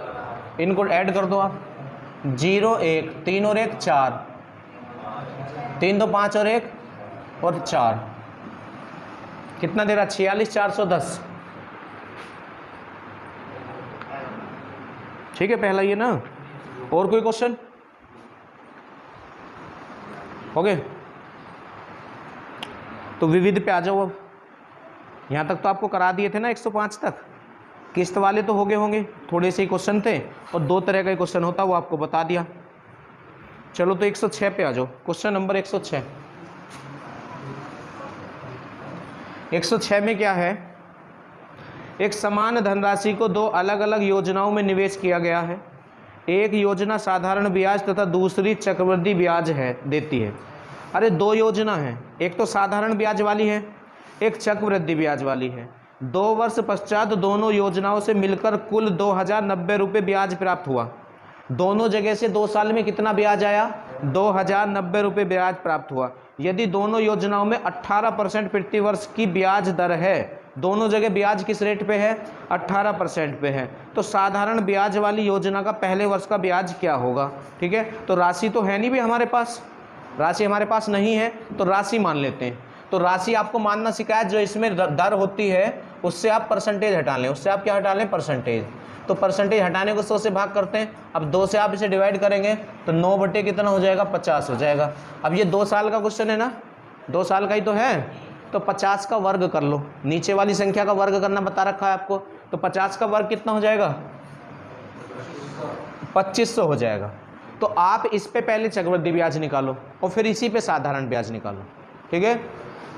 इनको ऐड कर दो आप, 0 1, 3 और 1 4, 3 2 5 और 1 और 4, कितना दे रहा, 46,410। ठीक है, पहला ये ना। और कोई क्वेश्चन हो गए, तो विविध पे आ जाओ। अब यहाँ तक तो आपको करा दिए थे ना 105 तक, किस्त वाले तो हो गए होंगे, थोड़े से ही क्वेश्चन थे और 2 तरह का क्वेश्चन होता, वो आपको बता दिया। चलो तो 106 पे आ जाओ, क्वेश्चन नंबर 106। 106 में क्या है, एक समान धनराशि को 2 अलग अलग योजनाओं में निवेश किया गया है। एक योजना साधारण ब्याज तथा दूसरी चक्रवृद्धि ब्याज है देती है। अरे 2 योजना है, एक तो साधारण ब्याज वाली है, एक चक्रवृद्धि ब्याज वाली है। 2 वर्ष पश्चात दोनों योजनाओं से मिलकर कुल 2,090 रुपये ब्याज प्राप्त हुआ। दोनों जगह से 2 साल में कितना ब्याज आया, 2,090 रुपये ब्याज प्राप्त हुआ। यदि दोनों योजनाओं में 18% प्रति वर्ष की ब्याज दर है, दोनों जगह ब्याज किस रेट पे है, 18% पे है, तो साधारण ब्याज वाली योजना का पहले वर्ष का ब्याज क्या होगा। ठीक है। तो राशि तो है नहीं भी हमारे पास, राशि हमारे पास नहीं है, तो राशि मान लेते हैं। तो राशि आपको मानना सिखाया, जो इसमें दर होती है उससे आप परसेंटेज हटा लें, उससे आप क्या हटा लें, परसेंटेज। तो परसेंटेज हटाने को 100 से भाग करते हैं। अब 2 से आप इसे डिवाइड करेंगे तो 9 बटे कितना हो जाएगा, 50 हो जाएगा। अब ये 2 साल का क्वेश्चन है ना, 2 साल का ही तो है, तो 50 का वर्ग कर लो, नीचे वाली संख्या का वर्ग करना बता रखा है आपको, तो 50 का वर्ग कितना हो जाएगा, 2500 हो जाएगा। तो आप इस पे पहले चक्रवृद्धि ब्याज निकालो और फिर इसी पे साधारण ब्याज निकालो। ठीक है।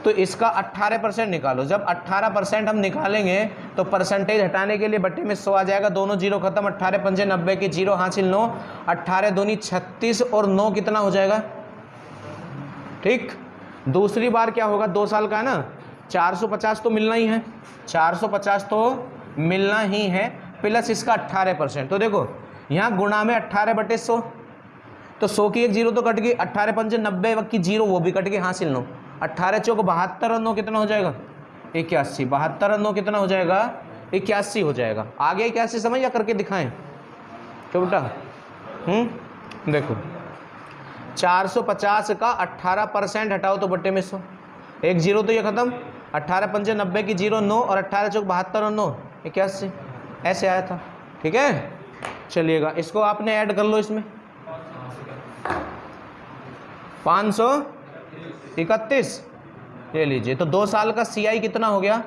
तो इसका 18% निकालो। जब 18% हम निकालेंगे तो परसेंटेज हटाने के लिए बट्टे में 100 आ जाएगा, दोनों 0 खत्म, 18 पंजे 90 की 0 हासिल 9, 18 दूनी 36 और 9 कितना हो जाएगा। ठीक। दूसरी बार क्या होगा, 2 साल का है ना, 450 तो मिलना ही है, 450 तो मिलना ही है, प्लस इसका 18%। तो देखो यहाँ गुणा में 18/100, तो 100 की एक 0 तो कट गई, 18 पंजे 90 की 0 वो भी कट गई, हासिल 9। 18 चौक 72 और 9 कितना हो जाएगा 81, 72 और 9 कितना हो जाएगा 81 हो जाएगा। आगे 81 समझ या करके दिखाएं क्यों बेटा? देखो 450 का 18% हटाओ तो बट्टे में 100, एक जीरो तो ये खत्म, 18 पंजे 90 की जीरो 9 और 18 चौक 72 और 9 81, ऐसे आया था। ठीक है, चलिएगा इसको आपने ऐड कर लो इसमें 531, ले लीजिए। तो 2 साल का CI कितना हो गया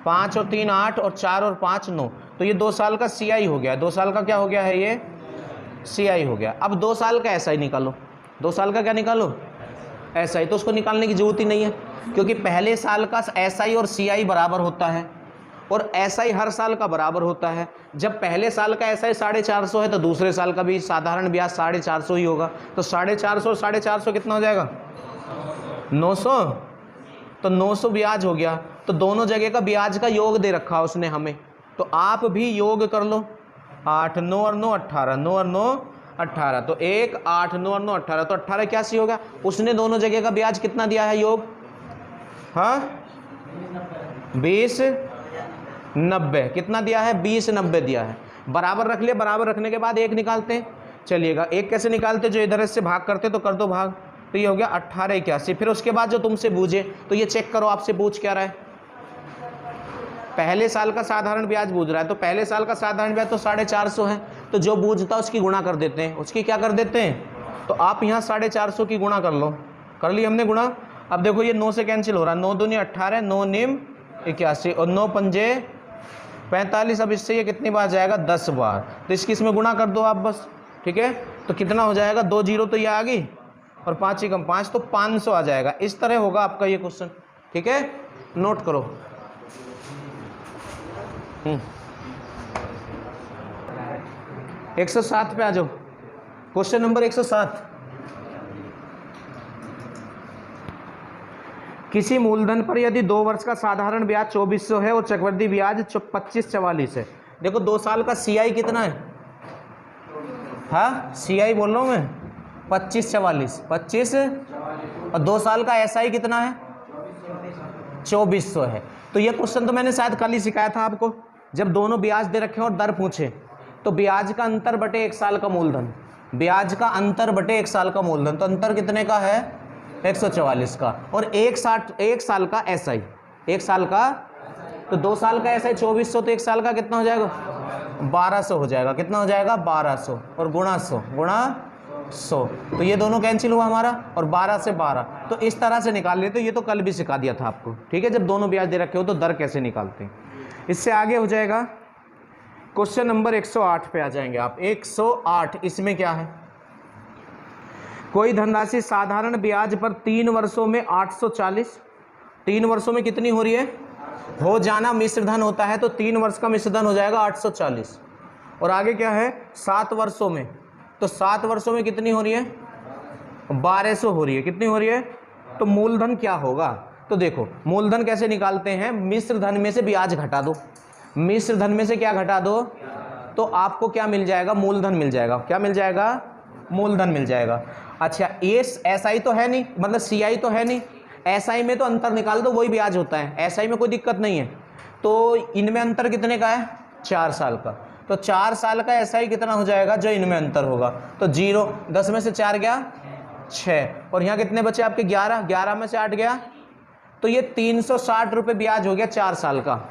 5 और 3 8 और 4 और 5 9, तो ये 2 साल का CI हो गया। 2 साल का क्या हो गया है ये CI हो गया। अब 2 साल का SI निकालो, 2 साल का क्या निकालो SI, तो उसको निकालने की जरूरत ही नहीं है क्योंकि पहले साल का SI और CI बराबर होता है और SI हर साल का बराबर होता है। जब पहले साल का SI 450 है तो दूसरे साल का भी साधारण ब्याज 450 ही होगा। तो 450 और 450 कितना हो जाएगा 900, तो 900 ब्याज हो गया। तो दोनों जगह का ब्याज का योग दे रखा उसने हमें, तो आप भी योग कर लो 8 9 और 9 18, 9 और 9 18, तो 1 8 9 और 9 18, तो 18 81 होगा। उसने दोनों जगह का ब्याज कितना दिया है योग, हाँ 20 90, कितना दिया है 20 90 दिया है। बराबर रख लिया, बराबर रखने के बाद 1 निकालते हैं। चलिएगा 1 कैसे निकालते, जो इधर से भाग करते तो कर दो भाग, तो ये हो गया 18 81। फिर उसके बाद जो तुमसे पूछे तो ये चेक करो आपसे पूछ क्या रहा है, पहले साल का साधारण ब्याज पूछ रहा है, तो पहले साल का साधारण ब्याज तो 450 है, तो जो बूझता है उसकी गुणा कर देते हैं, उसकी क्या कर देते हैं, तो आप यहाँ 450 की गुणा कर लो, कर ली हमने गुणा। अब देखो ये 9 से कैंसिल हो रहा है, 9 दूनी 18, 9 निम 81 और 9 पंजे 45। अब इससे ये कितनी बार जाएगा 10 बार, तो इसकी इसमें गुणा कर दो आप बस। ठीक है, तो कितना हो जाएगा 2 जीरो तो ये आ गई और 5 ही कम 5, तो 500 आ जाएगा। इस तरह होगा आपका ये क्वेश्चन। ठीक है, नोट करो। 107 पे आ जाओ, क्वेश्चन नंबर 107। किसी मूलधन पर यदि 2 वर्ष का साधारण ब्याज 2400 है और चक्रवृद्धि ब्याज 2544 है। देखो 2 साल का CI कितना है, हाँ CI बोल रहा हूँ मैं 2544, 25 और 2 साल का SI कितना है 2400 है। तो ये क्वेश्चन तो मैंने शायद कल ही सिखाया था आपको, जब दोनों ब्याज दे रखे और दर पूछे तो ब्याज का अंतर बटे 1 साल का मूलधन, ब्याज का अंतर बटे 1 साल का मूलधन, तो अंतर कितने का है 144 का, और 1 साल का SI 1 साल का, तो 2 साल का SI 2400, तो 1 साल का कितना हो जाएगा 1200 हो जाएगा। कितना हो जाएगा 1200 और गुणा 100 तो ये दोनों कैंसिल हुआ हमारा, और 12 से 12, तो इस तरह से निकाल लेते। ये तो कल भी सिखा दिया था आपको। ठीक है, जब दोनों ब्याज दे रखे हो तो दर कैसे निकालते हैं। इससे आगे हो जाएगा क्वेश्चन नंबर 108 पे आ जाएंगे आप। 108 इसमें क्या है, कोई धनराशि साधारण ब्याज पर 3 वर्षों में 840, 3 वर्षों में कितनी हो रही है, हो जाना मिश्र धन होता है तो 3 वर्ष का मिश्र धन हो जाएगा 840, और आगे क्या है 7 वर्षों में, तो 7 वर्षों में कितनी हो रही है 1200 हो रही है। कितनी हो रही है, तो मूलधन क्या होगा, तो देखो मूलधन कैसे निकालते हैं, मिश्र धन में से ब्याज घटा दो, मिश्र धन में से क्या घटा दो, तो आपको क्या मिल जाएगा मूलधन मिल जाएगा। क्या मिल जाएगा, मूलधन मिल जाएगा। अच्छा ये SI तो है नहीं, मतलब CI तो है नहीं, SI में तो अंतर निकाल दो, वही ब्याज होता है, SI में कोई दिक्कत नहीं है। तो इनमें अंतर कितने का है 4 साल का, तो 4 साल का SI कितना हो जाएगा जो इनमें अंतर होगा, तो 0, 10 में से 4 गया 6, और यहाँ कितने बचे आपके 11, 11 में से 8 गया, तो ये 360 रुपये ब्याज हो गया 4 साल का।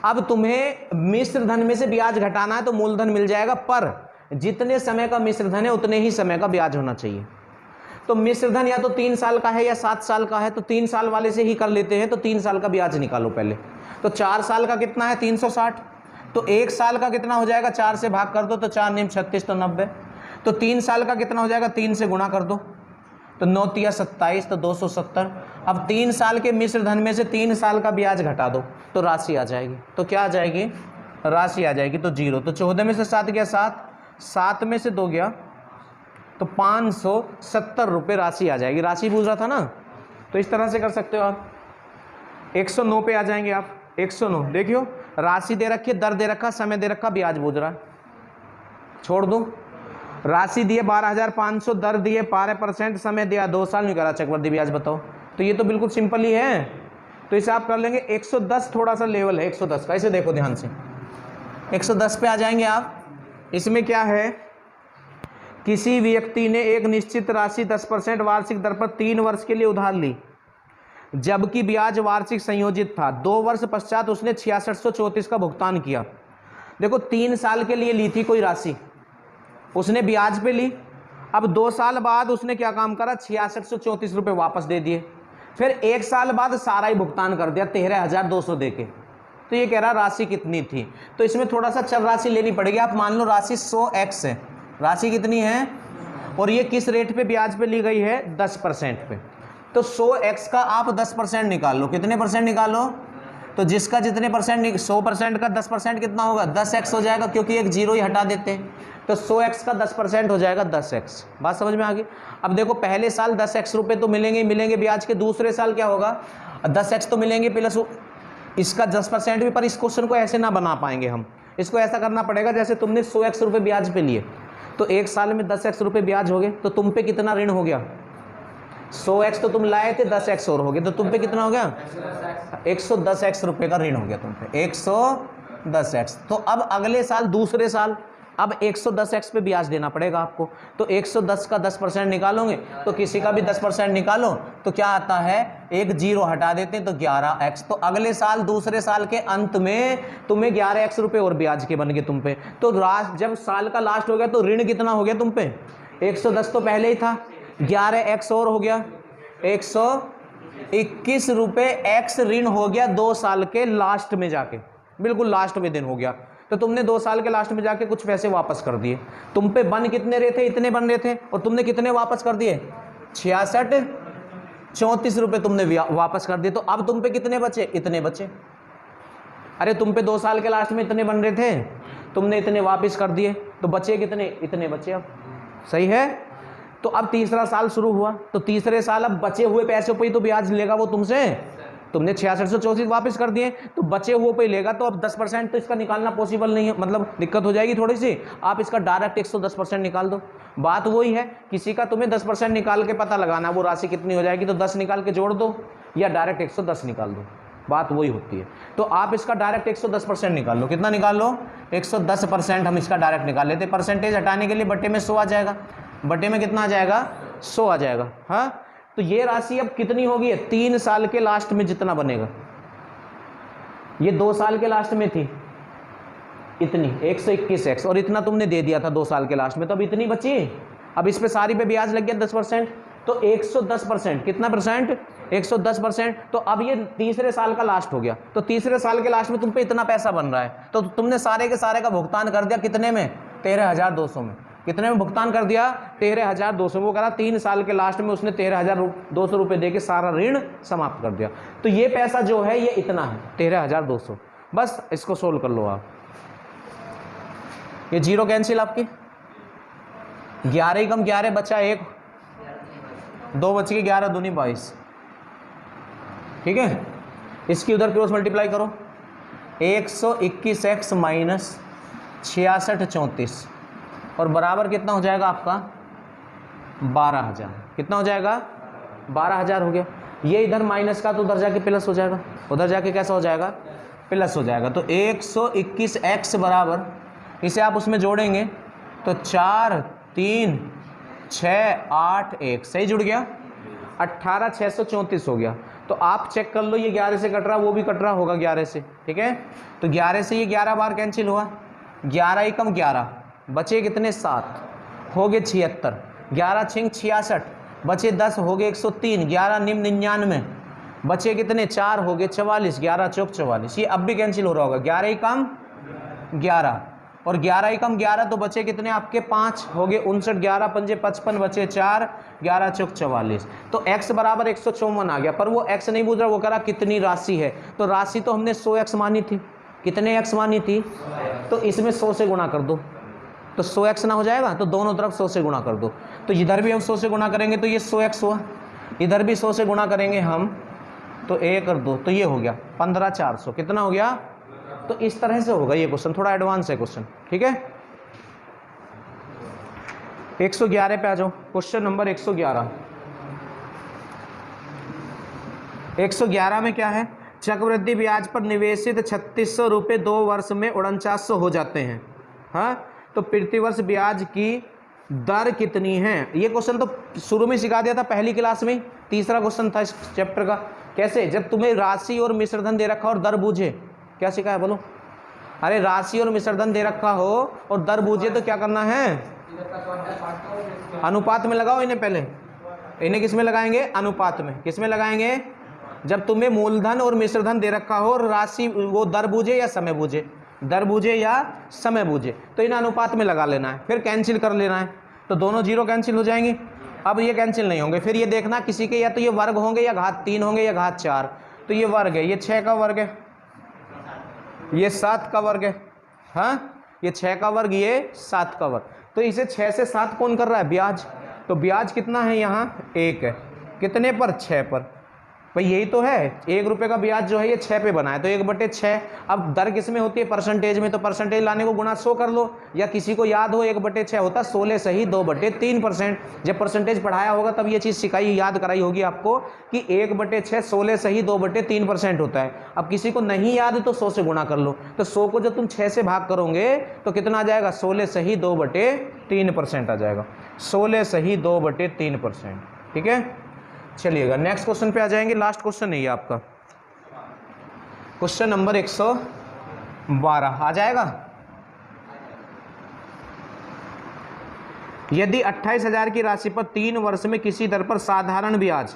अब तुम्हें मिश्र धन में से ब्याज घटाना है तो मूलधन मिल जाएगा, पर जितने समय का मिश्र धन है उतने ही समय का ब्याज होना चाहिए। तो मिश्र धन या तो 3 साल का है या 7 साल का है, तो 3 साल वाले से ही कर लेते हैं, तो 3 साल का ब्याज निकालो पहले। तो 4 साल का कितना है 360, तो 1 साल का कितना हो जाएगा 4 से भाग कर दो, तो 4 निम 36, तो 90, तो 3 साल का कितना हो जाएगा 3 से गुणा कर दो, तो 9 तिया 27, तो 270। अब 3 साल के मिश्र धन में से 3 साल का ब्याज घटा दो तो राशि आ जाएगी, तो क्या आ जाएगी राशि आ जाएगी, तो 0, तो 14 में से 7 गया 7, 7 में से 2 गया, तो 570 रुपये राशि आ जाएगी। राशि पूछ रहा था ना, तो इस तरह से कर सकते हो आप। 109 पे आ जाएंगे आप। 109 देखियो, राशि दे रखी है, दर दे रखा, समय दे रखा, ब्याज पूछ रहा है, छोड़ दो। राशि दिए 12,500, दर दिए 12%, समय दिया 2 साल, नहीं करा चक्रवृद्धि ब्याज बताओ, तो ये तो बिल्कुल सिंपल ही है। तो इसे आप कर लेंगे 110, थोड़ा सा लेवल है 110 का, इसे देखो ध्यान से, 110 पे आ जाएंगे आप। इसमें क्या है, किसी व्यक्ति ने एक निश्चित राशि 10% वार्षिक दर पर 3 वर्ष के लिए उधार ली, जबकि ब्याज वार्षिक संयोजित था। 2 वर्ष पश्चात उसने 6634 का भुगतान किया। देखो 3 साल के लिए ली थी कोई राशि, उसने ब्याज पे ली, अब 2 साल बाद उसने क्या काम करा, 6634 रुपये वापस दे दिए, फिर 1 साल बाद सारा ही भुगतान कर दिया 13,200 दे के। तो ये कह रहा राशि कितनी थी, तो इसमें थोड़ा सा चर राशि लेनी पड़ेगी। आप मान लो राशि 100x है, राशि कितनी है, और ये किस रेट पे ब्याज पे ली गई है, 10% पे। तो 100x का आप 10% निकाल लो, कितने परसेंट निकालो, तो जिसका जितने परसेंट, 100% का 10% कितना होगा, 10x हो जाएगा, क्योंकि एक जीरो ही हटा देते हैं। तो 100x का 10% हो जाएगा 10x। बात समझ में आ गई। अब देखो पहले साल 10x रुपये तो मिलेंगे ही मिलेंगे ब्याज के, दूसरे साल क्या होगा, 10x तो मिलेंगे प्लस इसका 10% भी। पर इस क्वेश्चन को ऐसे ना बना पाएंगे हम, इसको ऐसा करना पड़ेगा जैसे तुमने 100x रुपये ब्याज पे लिए, तो 1 साल में 10x रुपये ब्याज हो गए, तो तुम पे कितना ऋण हो गया, 100x तो तुम लाए थे, 10x और हो गए, तो तुम पे कितना हो गया, 110x रुपये का ऋण हो गया तुम पे, 110x। तो अब अगले साल, दूसरे साल, अब 110x पे ब्याज देना पड़ेगा आपको। तो 110 का 10% निकालोगे, तो किसी का भी 10% निकालो तो क्या आता है, एक जीरो हटा देते हैं तो 11x। तो अगले साल, दूसरे साल के अंत में तुम्हें 11x रुपये और ब्याज के बन गए तुम पे। तो जब साल का लास्ट हो गया तो ऋण कितना हो गया तुम पे, 110 तो पहले ही था, 11x और हो गया, 121 रुपये x ऋण हो गया 2 साल के लास्ट में जाके, बिल्कुल लास्ट में दिन हो गया। तो तुमने 2 साल के लास्ट में जाके कुछ पैसे वापस कर दिए। तुम पे बन कितने रहे थे, इतने बन रहे थे, और तुमने कितने वापस कर दिए, 6634 रुपये तुमने वापस कर दिए। तो अब तुम पे कितने बचे, इतने बचे। अरे तुम पे 2 साल के लास्ट में इतने बन रहे थे, तुमने इतने वापस कर दिए, तो बचे कितने, इतने बचे। अब सही है। तो अब तीसरा साल शुरू हुआ, तो तीसरे साल अब बचे हुए पैसों पे ही तो ब्याज लेगा वो तुमसे। तुमने 6634 वापस कर दिए, तो बचे हुए पे लेगा, तो अब 10% तो इसका निकालना पॉसिबल नहीं है, मतलब दिक्कत हो जाएगी थोड़ी सी। आप इसका डायरेक्ट 110% निकाल दो। बात वही है, किसी का तुम्हें 10% निकाल के पता लगाना वो राशि कितनी हो जाएगी, तो 10 निकाल के जोड़ दो या डायरेक्ट 110 निकाल दो, बात वही होती है। तो आप इसका डायरेक्ट 110% निकाल लो। कितना निकाल लो, 110% हम इसका डायरेक्ट निकाल लेते। परसेंटेज हटाने के लिए बटे में 100 आ जाएगा, बटे में कितना आ जाएगा, 100 आ जाएगा। हाँ, तो ये राशि अब कितनी होगी, 3 साल के लास्ट में जितना बनेगा। ये 2 साल के लास्ट में थी इतनी 121x, और इतना तुमने दे दिया था 2 साल के लास्ट में, तो अब इतनी बची। अब इस पे सारी पे ब्याज लग गया 10%, तो 110%, कितना परसेंट, 110%। तो अब ये तीसरे साल का लास्ट हो गया, तो तीसरे साल के लास्ट में तुम पे इतना पैसा बन रहा है, तो तुमने सारे के सारे का भुगतान कर दिया कितने में, 13,200 में। कितने में भुगतान कर दिया, 13,200। वो करा 3 साल के लास्ट में उसने 13,200 रुपये दे के सारा ऋण समाप्त कर दिया। तो ये पैसा जो है ये इतना है, 13,200। बस इसको सोल्व कर लो आप। ये जीरो कैंसिल आपकी, 11 कम 11 बचा 1, 2 बच के 11 दूनी 22। ठीक है, इसकी उधर क्रॉस मल्टीप्लाई करो, 121x माइनस 6634 और बराबर कितना हो जाएगा आपका, 12,000। कितना हो जाएगा, 12,000 हो गया। ये इधर माइनस का तो उधर जाके प्लस हो जाएगा, उधर जाके कैसा हो जाएगा, प्लस हो जाएगा। तो 121x बराबर, इसे आप उसमें जोड़ेंगे तो 4 3 6 8 1, सही जुड़ गया, 18,634 हो गया। तो आप चेक कर लो, ये 11 से कट रहा, वो भी कट रहा होगा 11 से। ठीक है, तो 11 से ये 11 बार कैंसिल हुआ, 11 ही कम 11 बचे कितने, 7 हो गए 76, 11 छिंग 66 बचे 10 हो गए 103, 11 निम 99 बचे कितने, 4 हो गए 44, 11 चौक 44। ये अब भी कैंसिल हो रहा होगा, 11 ही कम 11 और 11 ही कम 11 तो बचे कितने आपके, 5 हो गए 59, 11 पंजे 55 बचे 4, 11 चौक 44। तो x बराबर 154 आ गया। पर वो x नहीं पूछ रहा, वो कह रहा कितनी राशि है। तो राशि तो हमने 100x मानी थी, कितने x मानी थी, तो इसमें 100 से गुणा कर दो तो 100x ना हो जाएगा, तो दोनों तरफ 100 से गुणा कर दो। तो इधर भी हम 100 से गुणा करेंगे तो ये 100x हुआ, इधर भी 100 से गुणा करेंगे हम तो 1 और 2, तो ये हो गया 15,400। कितना हो गया, तो इस तरह से होगा ये क्वेश्चन, थोड़ा एडवांस है क्वेश्चन। ठीक है, 111 पे आ जाओ, क्वेश्चन नंबर 111। 111 में क्या है, चक्रवृद्धि ब्याज पर निवेशित 3600 रुपये 2 वर्ष में 4900 हो जाते हैं। हाँ, तो प्रतिवर्ष ब्याज की दर कितनी है? ये क्वेश्चन तो शुरू में सिखा दिया था पहली क्लास में, तीसरा क्वेश्चन था इस चैप्टर का। कैसे? जब तुम्हें राशि और मिश्रधन दे रखा और दर बूझे, क्या सिखाया बोलो? अरे राशि और मिश्रधन दे रखा हो और दर बूझे तो क्या करना है? अनुपात में लगाओ इन्हें। पहले इन्हें किस में लगाएंगे? अनुपात में। किस में लगाएंगे? जब तुम्हें मूलधन और मिश्रधन दे रखा हो और राशि वो दर बूझे या समय बूझे, दर बूझे या समय बूझे, तो इन अनुपात में लगा लेना है, फिर कैंसिल कर लेना है, तो दोनों जीरो कैंसिल हो जाएंगी। अब ये कैंसिल नहीं होंगे, फिर ये देखना किसी के या तो ये वर्ग होंगे या घात 3 होंगे या घात 4, तो ये वर्ग है, ये 6 का वर्ग है, ये 7 का वर्ग है। हाँ, ये 6 का वर्ग, ये 7 का वर्ग, तो इसे 6 से 7 कौन कर रहा है? ब्याज। तो ब्याज कितना है यहाँ? 1 है। कितने पर? 6 पर। भाई यही तो है, 1 रुपये का ब्याज जो है ये 6 पे बना है, तो 1/6। अब दर किस में होती है? परसेंटेज में, तो परसेंटेज लाने को गुणा 100 कर लो, या किसी को याद हो 1/6 होता 16 सही 2/3%। जब परसेंटेज पढ़ाया होगा तब ये चीज़ सिखाई, याद कराई होगी आपको कि 1/6 16 सही 2/3% होता है। अब किसी को नहीं याद तो 100 से गुणा कर लो, तो 100 को जब तुम 6 से भाग करोगे तो कितना आ जाएगा? 16 सही 2/3% आ जाएगा, 16 सही 2/3%। ठीक है, चलिएगा नेक्स्ट क्वेश्चन पे आ जाएंगे। लास्ट क्वेश्चन है ये आपका, क्वेश्चन नंबर 112 आ जाएगा। यदि 28,000 की राशि पर 3 वर्ष में किसी दर पर साधारण ब्याज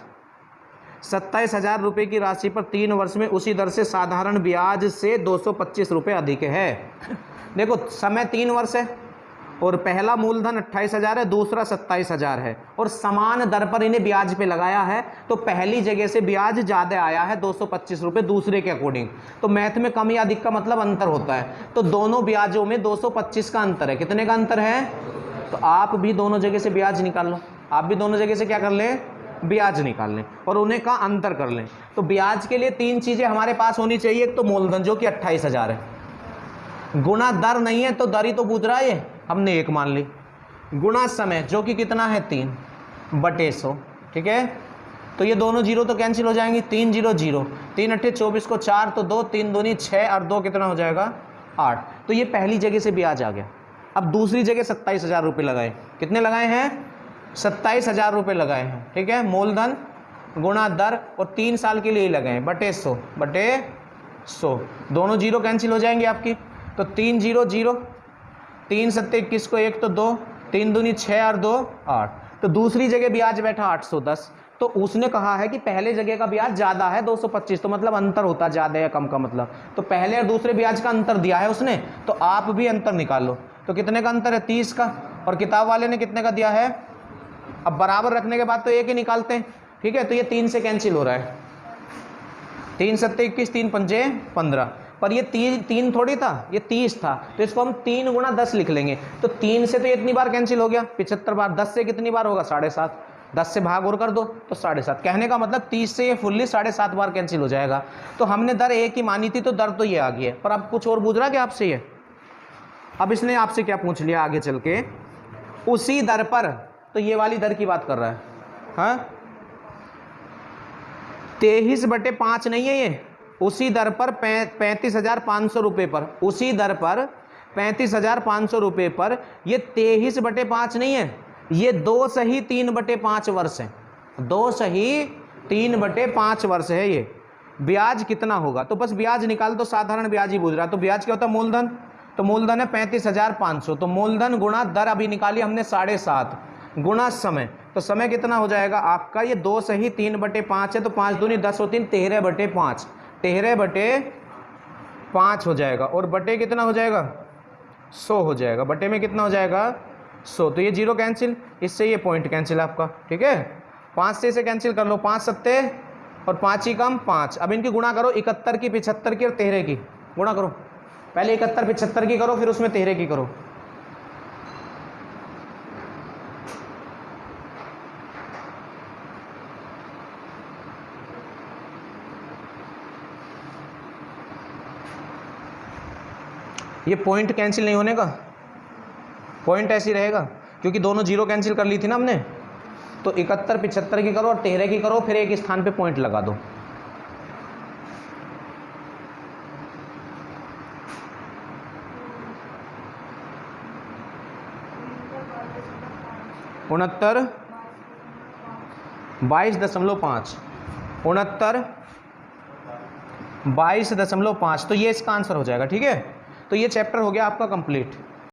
27,000 रुपये की राशि पर 3 वर्ष में उसी दर से साधारण ब्याज से 225 रुपये अधिक है। देखो समय 3 वर्ष है और पहला मूलधन 28,000 है, दूसरा 27,000 है, और समान दर पर इन्हें ब्याज पे लगाया है, तो पहली जगह से ब्याज ज़्यादा आया है 225 रुपये दूसरे के अकॉर्डिंग। तो मैथ में कम या अधिक का मतलब अंतर होता है, तो दोनों ब्याजों में 225 का अंतर है। कितने का अंतर है? तो आप भी दोनों जगह से ब्याज निकाल लो, आप भी दोनों जगह से क्या कर लें? ब्याज निकाल लें और उन्हें का अंतर कर लें। तो ब्याज के लिए 3 चीज़ें हमारे पास होनी चाहिए। एक तो मूलधन जो कि 28,000 है, गुणा दर नहीं है तो दर ही तो पूछ रहा है, ये हमने 1 मान ली, गुणा समय जो कि कितना है? 3/100। ठीक है, तो ये दोनों जीरो तो कैंसिल हो जाएंगी, 3 0 0, 3 8 24 को 4 तो 2, 3 दूनी 6 और 2 कितना हो जाएगा? 8। तो ये पहली जगह से ब्याज आ गया। अब दूसरी जगह 27,000 रुपये लगाए। कितने लगाए हैं? 27,000 रुपये लगाए हैं। ठीक है, मूलधन गुणा दर और 3 साल के लिए ही लगाए, /100 दोनों जीरो कैंसिल हो जाएंगे आपकी, तो 3 0 0, 3 7 21 को 1 तो 2, 3 दूनी 6 और 2 8। तो दूसरी जगह ब्याज बैठा 810। तो उसने कहा है कि पहले जगह का ब्याज ज़्यादा है 225, तो मतलब अंतर होता ज़्यादा या कम का मतलब, तो पहले और दूसरे ब्याज का अंतर दिया है उसने, तो आप भी अंतर निकाल लो। तो कितने का अंतर है? 30 का, और किताब वाले ने कितने का दिया है? अब बराबर रखने के बाद तो एक ही निकालते हैं। ठीक है, तो ये 3 से कैंसिल हो रहा है, 3 7 21, 3 5 15, पर ये 3 थोड़ी था, ये 30 था, तो इसको हम 3 गुणा 10 लिख लेंगे। तो 3 से तो ये इतनी बार कैंसिल हो गया 75 बार, 10 से कितनी बार होगा? 7.5, 10 से भाग और कर दो तो 7.5। कहने का मतलब 30 से ये फुल्ली 7.5 बार कैंसिल हो जाएगा। तो हमने दर 1 ही मानी थी, तो दर तो ये आ गई है, पर अब कुछ और पूछ रहा है कि आपसे ये, अब इसने आपसे क्या पूछ लिया आगे चल के? उसी दर पर, तो ये वाली दर की बात कर रहा है। हाँ, 23/5 नहीं है ये, उसी दर पर 35,500 रुपये पर, उसी दर पर 35,500 रुपये पर, ये 23/5 नहीं है, ये 2 सही 3/5 वर्ष है, 2 सही 3/5 वर्ष है। ये ब्याज कितना होगा? तो बस ब्याज निकाल, तो साधारण ब्याज ही पूछ रहा है। तो ब्याज क्या होता है? मूलधन, तो मूलधन है 35,500, तो मूलधन गुणा दर अभी निकाली हमने 7.5 गुणा समय, तो समय कितना हो जाएगा आपका? ये 2 सही 3/5 है, तो 5 दूनी 10 और 3 13/5, 13/5 हो जाएगा, और बटे कितना हो जाएगा? 100 हो जाएगा, बटे में कितना हो जाएगा? 100। तो ये जीरो कैंसिल, इससे ये पॉइंट कैंसिल आपका। ठीक है, 5 से इसे कैंसिल कर लो, 5 7 और 5 ही कम 5। अब इनकी गुणा करो, 71 की, 75 की और 13 की गुणा करो। पहले 71 75 की करो, फिर उसमें 13 की करो। ये पॉइंट कैंसिल नहीं होने का, पॉइंट ऐसे ही रहेगा, क्योंकि दोनों जीरो कैंसिल कर ली थी ना हमने। तो 71 75 की करो और 13 की करो, फिर एक स्थान पे पॉइंट लगा दो। 69 22.5 69 22.5 तो ये इसका आंसर हो जाएगा। ठीक है, तो ये चैप्टर हो गया आपका कंप्लीट।